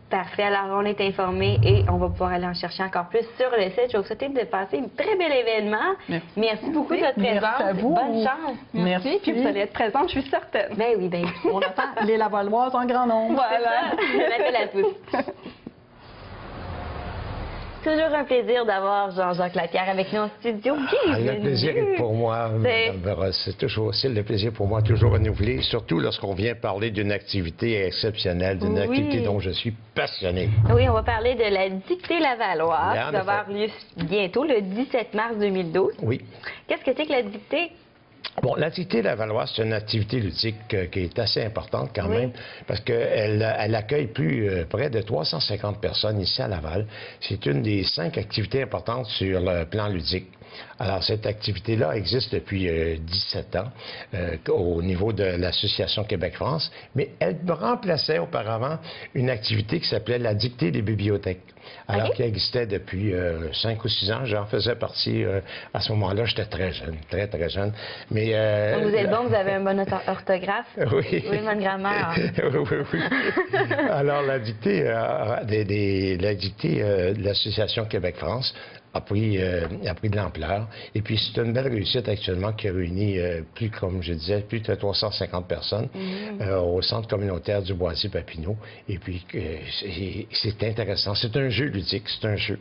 Parfait. Alors, on est informés et on va pouvoir aller en chercher encore plus sur le site. Je vais vous souhaiter de passer un très bel événement. Merci beaucoup de votre présence. À vous. Bonne chance. Merci. Puis vous allez être présente, je suis certaine. Ben oui, ben oui. On attend les Lavalloises en grand nombre. Voilà. Un appel à tous. Toujours un plaisir d'avoir Jean-Jacques Lapierre avec nous en studio. Bienvenue. Le plaisir est pour moi, Mme Barros. C'est toujours aussi le plaisir pour moi, toujours renouvelé, surtout lorsqu'on vient parler d'une activité exceptionnelle, d'une activité dont je suis passionné. Oui, on va parler de la dictée lavalloise qui va avoir lieu bientôt, le 17 mars 2012. Oui. Qu'est-ce que c'est que la dictée? Bon, la dictée lavalloise, c'est une activité ludique qui est assez importante quand même, parce qu'elle accueille près de 350 personnes ici à Laval. C'est une des 5 activités importantes sur le plan ludique. Alors, cette activité-là existe depuis 17 ans au niveau de l'Association Québec-France, mais elle remplaçait auparavant une activité qui s'appelait la dictée des bibliothèques. Alors qui existait depuis 5 ou 6 ans. J'en faisais partie. À ce moment-là, j'étais très jeune, très, très jeune. Mais, vous êtes bon, vous avez un bon orthographe. Oui. Une bonne grammaire. Oui. Alors, la dictée de l'Association Québec-France a pris de l'ampleur. Et puis, c'est une belle réussite actuellement qui a réuni comme je disais, plus de 350 personnes au centre communautaire du Boisier-Papineau. Et puis, c'est intéressant. C'est un jeu ludique, c'est un jeu.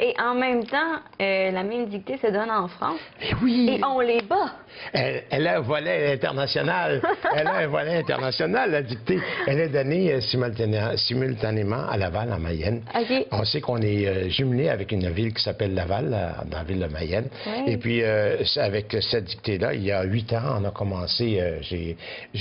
Et en même temps, la même dictée se donne en France. Oui. Et on les bat. Elle a un volet international. Elle a un volet international, la dictée. Elle est donnée simultanément à Laval, en Mayenne. On sait qu'on est jumelé avec une ville qui s'appelle Laval, dans la ville de Mayenne. Et puis, avec cette dictée-là, il y a 8 ans, on a commencé, j'ai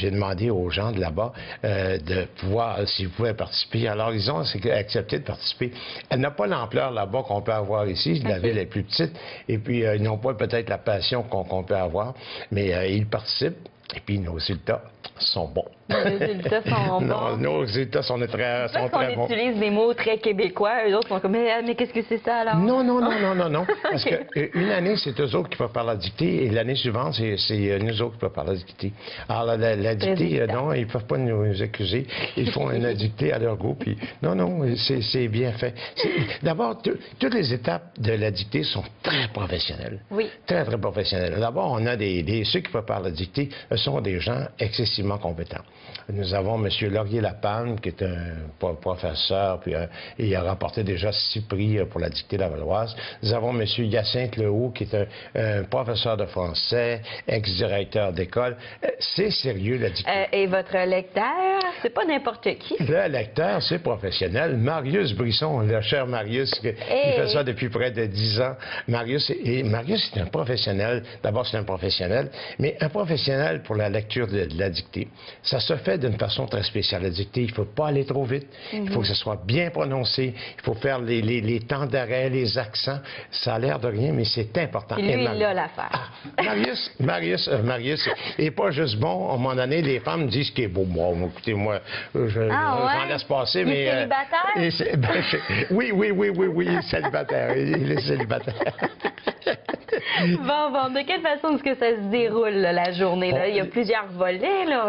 demandé aux gens de là-bas de pouvoir, s'ils pouvaient participer. Alors, ils ont accepté de participer. Elle n'a pas l'ampleur là-bas qu'on peut avoir ici. La ville est plus petite. Et puis, ils n'ont pas peut-être la passion qu'on peut avoir, mais ils participent. Et puis, nos résultats sont bons. Les résultats sont bons. Nos résultats sont très bons. On utilise des mots très québécois. Eux autres sont comme, mais qu'est-ce que c'est ça, alors? Non. Parce qu'une année, c'est eux autres qui peuvent faire la dictée, et l'année suivante, c'est nous autres qui peuvent faire la dictée. Alors, la dictée, non, ils ne peuvent pas nous accuser. Ils font une dictée à leur goût. Puis, non, c'est bien fait. D'abord, toutes les étapes de la dictée sont très professionnelles. Oui. Très, très professionnelles. D'abord, on a ceux qui peuvent faire la dictée sont des gens excessivement compétents. Nous avons M. Laurier-Lapalme, qui est un professeur, puis il a remporté déjà 6 prix pour la dictée lavalloise. Nous avons M. Hyacinthe Lehaut, qui est un professeur de français, ex-directeur d'école. C'est sérieux, la dictée. Et votre lecteur, c'est pas n'importe qui. Le lecteur, c'est professionnel. Marius Brisson, le cher Marius, il fait ça depuis près de 10 ans. Marius est un professionnel. D'abord, c'est un professionnel, mais un professionnel pour la lecture de la dictée. Ça se fait d'une façon très spéciale. La dictée, il ne faut pas aller trop vite. Il faut que ce soit bien prononcé. Il faut faire les temps d'arrêt, les accents. Ça a l'air de rien, mais c'est important. Et lui, il a l'affaire. Marius, et pas juste bon. À un moment donné, les femmes disent ce qui est beau. Bon, écoutez, moi, j'en laisse passer, mais... Il est célibataire? Oui, il est célibataire. Il est célibataire. Bon, de quelle façon est-ce que ça se déroule, là, la journée? Là? Il y a plusieurs volets, là.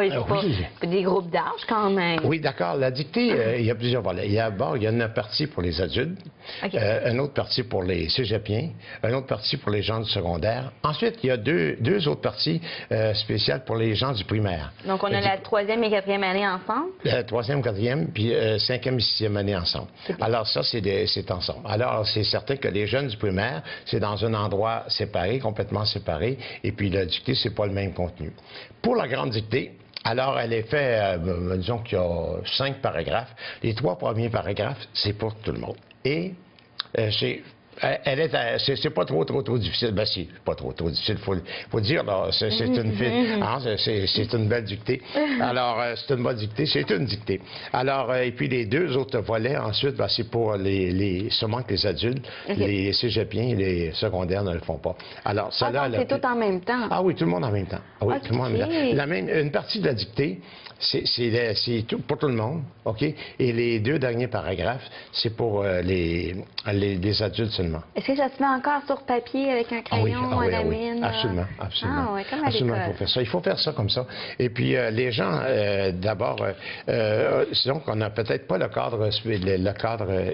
Des groupes d'âge, quand même. Oui, d'accord. La dictée, il y a plusieurs volets. Il y a une partie pour les adultes, une autre partie pour les cégepiens, une autre partie pour les gens du secondaire. Ensuite, il y a deux autres parties spéciales pour les gens du primaire. Donc, on a la 3e et 4e année ensemble? La 3e, 4e, puis 5e et 6e année ensemble. Alors, ça, c'est ensemble. Alors, c'est certain que les jeunes du primaire, c'est dans un endroit séparé, complètement séparé, et puis la dictée, c'est pas le même contenu. Pour la grande dictée, alors, elle est faite, disons qu'il y a 5 paragraphes. Les 3 premiers paragraphes, c'est pour tout le monde. Et c'est pas trop difficile. Ben si, pas trop difficile, faut dire, c'est une belle dictée. Alors, c'est une bonne dictée, c'est une dictée. Alors, et puis les 2 autres volets, ensuite, ben, c'est pour seulement que les adultes, les cégepiens et les secondaires ne le font pas. Alors, ça là... c'est tout en même temps? Ah oui, tout le monde en même temps. Ah oui, tout le monde en même temps. Une partie de la dictée, c'est tout, pour tout le monde, OK? Et les 2 derniers paragraphes, c'est pour les adultes seulement. Est-ce que ça se met encore sur papier avec un crayon à la mine? Absolument. Ah oui, comme à absolument, l'école. il faut faire ça comme ça. Et puis, les gens, d'abord, donc, on n'a peut-être pas le cadre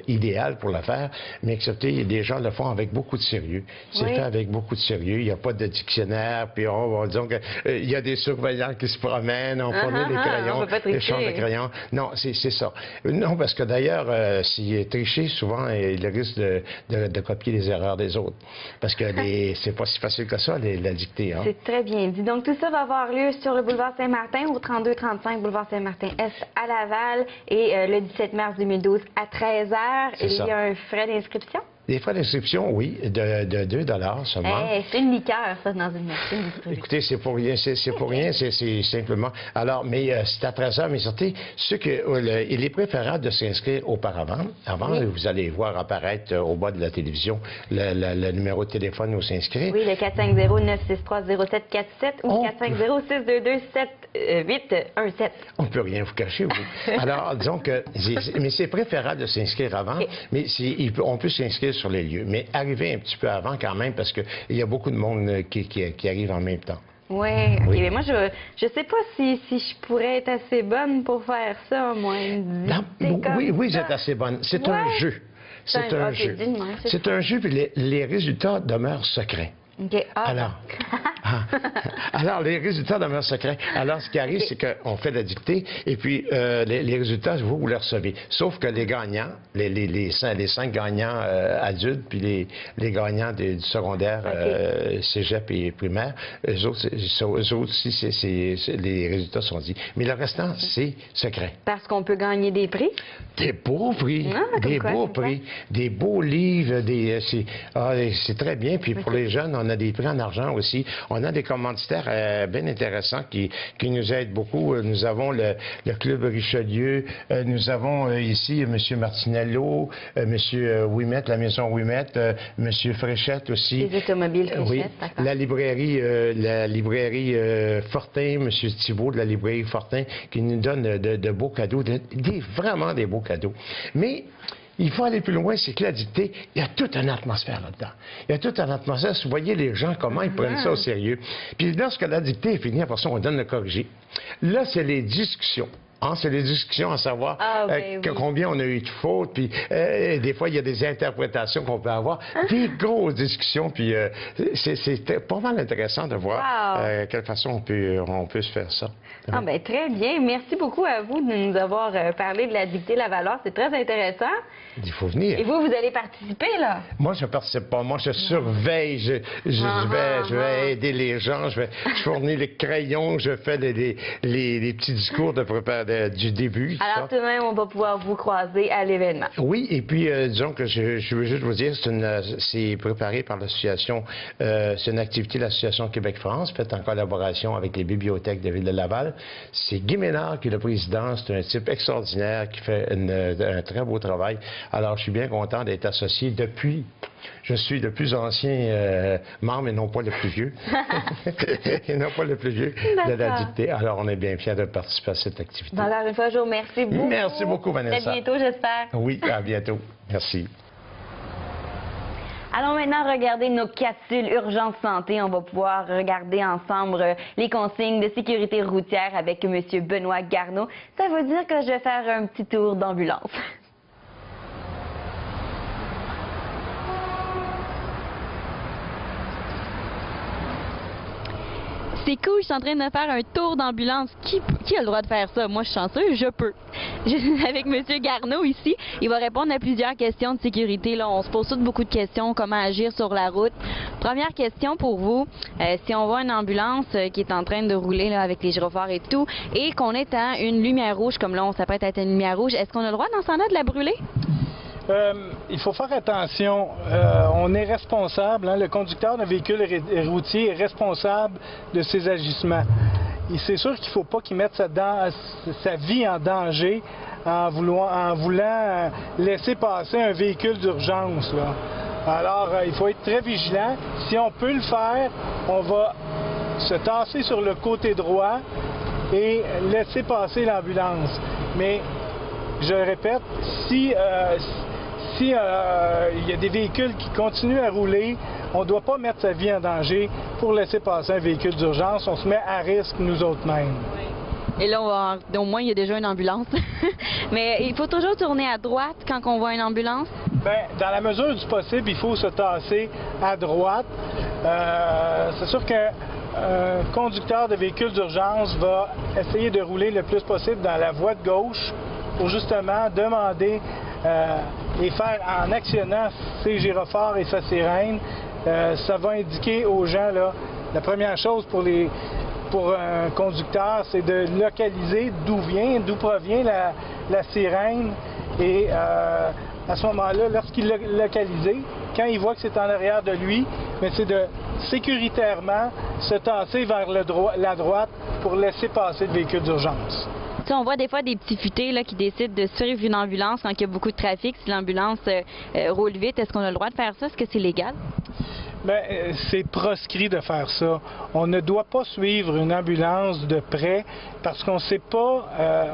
idéal pour le faire, mais excepté, les gens le font avec beaucoup de sérieux. C'est fait avec beaucoup de sérieux. Il n'y a pas de dictionnaire, puis disons qu'il y a des surveillants qui se promènent, on promène les crayons, les champs de crayons. Non, c'est ça. Non, parce que d'ailleurs, s'il tricher, souvent, il risque de copier les erreurs des autres. Parce que c'est pas si facile que ça, la dictée. Hein? C'est très bien dit. Donc, tout ça va avoir lieu sur le boulevard Saint-Martin, au 3235 boulevard Saint-Martin-Est à Laval, et le 17 mars 2012 à 13h. Il y a un frais d'inscription? Des frais d'inscription, oui, de 2 $ seulement. C'est une liqueur, ça, dans une machine distribuée. Écoutez, c'est pour rien, c'est simplement... Alors, mais c'est à 13 h, mais sortez, il est préférable de s'inscrire auparavant. Avant, vous allez voir apparaître au bas de la télévision le numéro de téléphone où s'inscrire. Oui, le 450-963-0747 ou 450-622-7817. On ne peut rien vous cacher, vous. Alors, disons que... Mais c'est préférable de s'inscrire avant, mais on peut s'inscrire sur les lieux. Mais arriver un petit peu avant quand même, parce qu'il y a beaucoup de monde qui arrive en même temps. Oui, OK. Mais moi, je sais pas si je pourrais être assez bonne pour faire ça, moi. Oui, vous êtes assez bonne. C'est un jeu. C'est un jeu. C'est un jeu, puis les résultats demeurent secrets. OK. Alors, les résultats demeurent secrets. Alors, ce qui arrive, c'est qu'on fait la dictée, et puis les résultats, vous les recevez. Sauf que les gagnants, les 5 gagnants adultes, puis les gagnants du secondaire, cégep et primaire, eux autres aussi, les résultats sont dits. Mais le restant, c'est secret. Parce qu'on peut gagner des prix? Des beaux prix. Des beaux prix. Des beaux livres. C'est très bien. Puis pour les jeunes, on a des prix en argent aussi. On a des commanditaires bien intéressants qui nous aident beaucoup. Nous avons le Club Richelieu. Nous avons ici M. Martinello, M. Ouimet, la maison Ouimet, M. Fréchette aussi. Les automobiles Fréchette, oui. d'accord. La librairie Fortin, M. Thibault de la librairie Fortin, qui nous donne de beaux cadeaux, vraiment des beaux cadeaux. Mais il faut aller plus loin, c'est que la dictée, il y a toute une atmosphère là-dedans. Il y a toute une atmosphère. Vous voyez les gens, comment ils prennent ça au sérieux. Puis lorsque la dictée est finie, après ça, on donne le corrigé. Là, c'est les discussions. C'est les discussions à savoir combien on a eu de fautes, puis des fois, il y a des interprétations qu'on peut avoir, des grosses discussions, puis c'est pas mal intéressant de voir quelle façon on peut se faire ça. Ben, très bien. Merci beaucoup à vous de nous avoir parlé de la dictée Lavalloire. C'est très intéressant. Il faut venir. Et vous allez participer, là? Moi, je ne participe pas. Moi, je surveille. Je vais aider les gens. Je fournis les crayons. Je fais les petits discours du début. Alors, tout de même, on va pouvoir vous croiser à l'événement. Oui, et puis, disons que je veux juste vous dire, c'est préparé par l'association, c'est une activité de l'association Québec-France, faite en collaboration avec les bibliothèques de Ville de Laval. C'est Guy Ménard qui est le président. C'est un type extraordinaire qui fait un très beau travail. Alors, je suis bien content d'être associé depuis. Je suis le plus ancien membre et non pas le plus vieux. Et non pas le plus vieux de la dictée. Alors, on est bien fiers de participer à cette activité. Alors, une fois, je vous remercie beaucoup. Merci beaucoup, Vanessa. À bientôt, j'espère. Oui, à bientôt. Merci. Allons maintenant regarder nos capsules Urgence Santé. On va pouvoir regarder ensemble les consignes de sécurité routière avec M. Benoît Garneau. Ça veut dire que je vais faire un petit tour d'ambulance. C'est cool, je suis en train de faire un tour d'ambulance. Qui a le droit de faire ça? Moi, je suis chanceuse, je peux. Je suis avec M. Garneau ici. Il va répondre à plusieurs questions de sécurité. Là, on se pose toutes beaucoup de questions, comment agir sur la route. Première question pour vous, si on voit une ambulance qui est en train de rouler là, avec les gyrophares et tout, et qu'on est à une lumière rouge, comme là, on s'apprête à être à une lumière rouge, est-ce qu'on a le droit dans ce temps-là de la brûler? Il faut faire attention. On est responsable, le conducteur d'un véhicule routier est responsable de ses agissements. C'est sûr qu'il ne faut pas qu'il mette sa vie en danger en voulant laisser passer un véhicule d'urgence. Alors, il faut être très vigilant. Si on peut le faire, on va se tasser sur le côté droit et laisser passer l'ambulance. Mais, je le répète, si il y a des véhicules qui continuent à rouler, on ne doit pas mettre sa vie en danger pour laisser passer un véhicule d'urgence. On se met à risque nous autres mêmes. Et là, au moins, il y a déjà une ambulance. Mais il faut toujours tourner à droite quand on voit une ambulance? Bien, dans la mesure du possible, il faut se tasser à droite. C'est sûr qu'un conducteur de véhicule d'urgence va essayer de rouler le plus possible dans la voie de gauche pour justement demander et faire en actionnant ses gyrophares et sa sirène, ça va indiquer aux gens, là, la première chose pour un conducteur, c'est de localiser d'où provient la sirène et à ce moment-là, lorsqu'il l'a localisé, quand il voit que c'est en arrière de lui, mais c'est de sécuritairement se tasser vers la droite pour laisser passer le véhicule d'urgence. On voit des fois des petits futés là, qui décident de suivre une ambulance quand il y a beaucoup de trafic. Si l'ambulance roule vite, est-ce qu'on a le droit de faire ça? Est-ce que c'est légal? Bien, c'est proscrit de faire ça. On ne doit pas suivre une ambulance de près parce qu'on ne sait pas,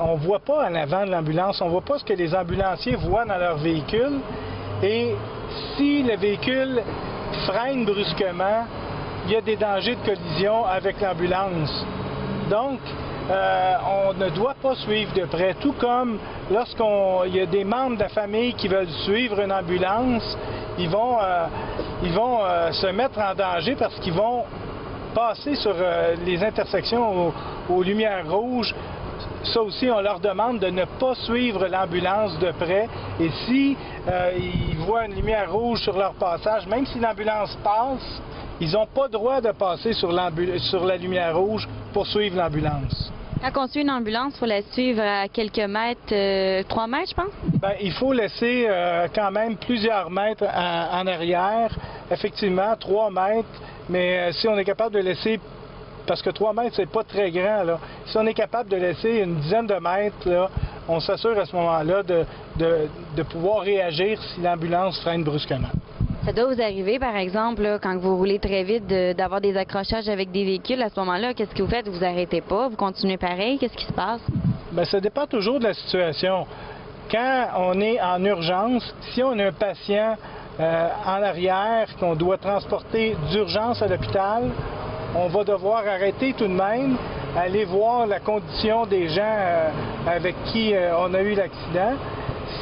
on ne voit pas en avant de l'ambulance, on ne voit pas ce que les ambulanciers voient dans leur véhicule. Et si le véhicule freine brusquement, il y a des dangers de collision avec l'ambulance. Donc, on ne doit pas suivre de près, tout comme lorsqu'il y a des membres de la famille qui veulent suivre une ambulance, ils vont se mettre en danger parce qu'ils vont passer sur les intersections aux lumières rouges. Ça aussi, on leur demande de ne pas suivre l'ambulance de près. Et si ils voient une lumière rouge sur leur passage, même si l'ambulance passe, ils n'ont pas le droit de passer sur la lumière rouge pour suivre l'ambulance. Quand on suit une ambulance, il faut la suivre à quelques mètres, 3 mètres, je pense? Bien, il faut laisser quand même plusieurs mètres en arrière. Effectivement, 3 mètres, mais si on est capable de laisser, parce que 3 mètres, c'est pas très grand, là. Si on est capable de laisser une dizaine de mètres, là, on s'assure à ce moment-là de pouvoir réagir si l'ambulance freine brusquement. Ça doit vous arriver, par exemple, là, quand vous roulez très vite, d'avoir des accrochages avec des véhicules. À ce moment-là, qu'est-ce que vous faites? Vous arrêtez pas? Vous continuez pareil? Qu'est-ce qui se passe? Bien, ça dépend toujours de la situation. Quand on est en urgence, si on a un patient en arrière qu'on doit transporter d'urgence à l'hôpital, on va devoir arrêter tout de même, aller voir la condition des gens avec qui on a eu l'accident.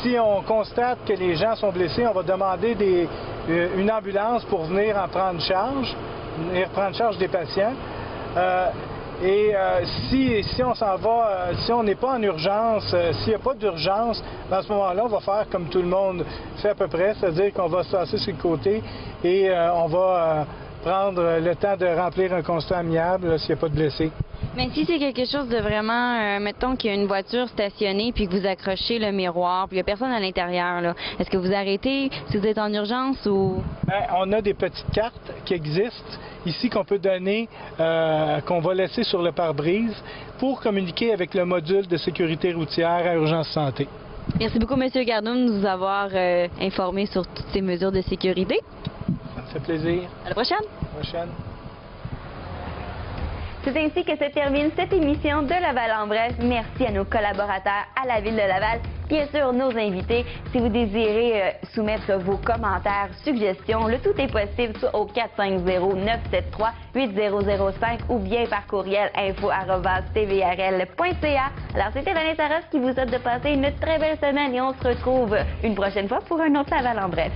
Si on constate que les gens sont blessés, on va demander une ambulance pour venir en prendre charge, des patients. Si on s'en va, si on n'est pas en urgence, s'il n'y a pas d'urgence, à ce moment-là, on va faire comme tout le monde fait à peu près, c'est-à-dire qu'on va se tasser sur le côté et on va prendre le temps de remplir un constat amiable s'il n'y a pas de blessés. Mais si c'est quelque chose de vraiment, mettons qu'il y a une voiture stationnée puis que vous accrochez le miroir, puis il n'y a personne à l'intérieur, est-ce que vous arrêtez si vous êtes en urgence ou... Bien, on a des petites cartes qui existent ici qu'on peut donner, qu'on va laisser sur le pare-brise pour communiquer avec le module de sécurité routière à Urgence Santé. Merci beaucoup, M. Gardoum, de nous avoir informés sur toutes ces mesures de sécurité. Ça me fait plaisir. À la prochaine. À la prochaine. C'est ainsi que se termine cette émission de Laval en bref. Merci à nos collaborateurs à la Ville de Laval, bien sûr nos invités. Si vous désirez soumettre vos commentaires, suggestions, le tout est possible soit au 450-973-8005 ou bien par courriel info@tvrl.ca. Alors c'était Vanessa Ross qui vous souhaite de passer une très belle semaine et on se retrouve une prochaine fois pour un autre Laval en bref.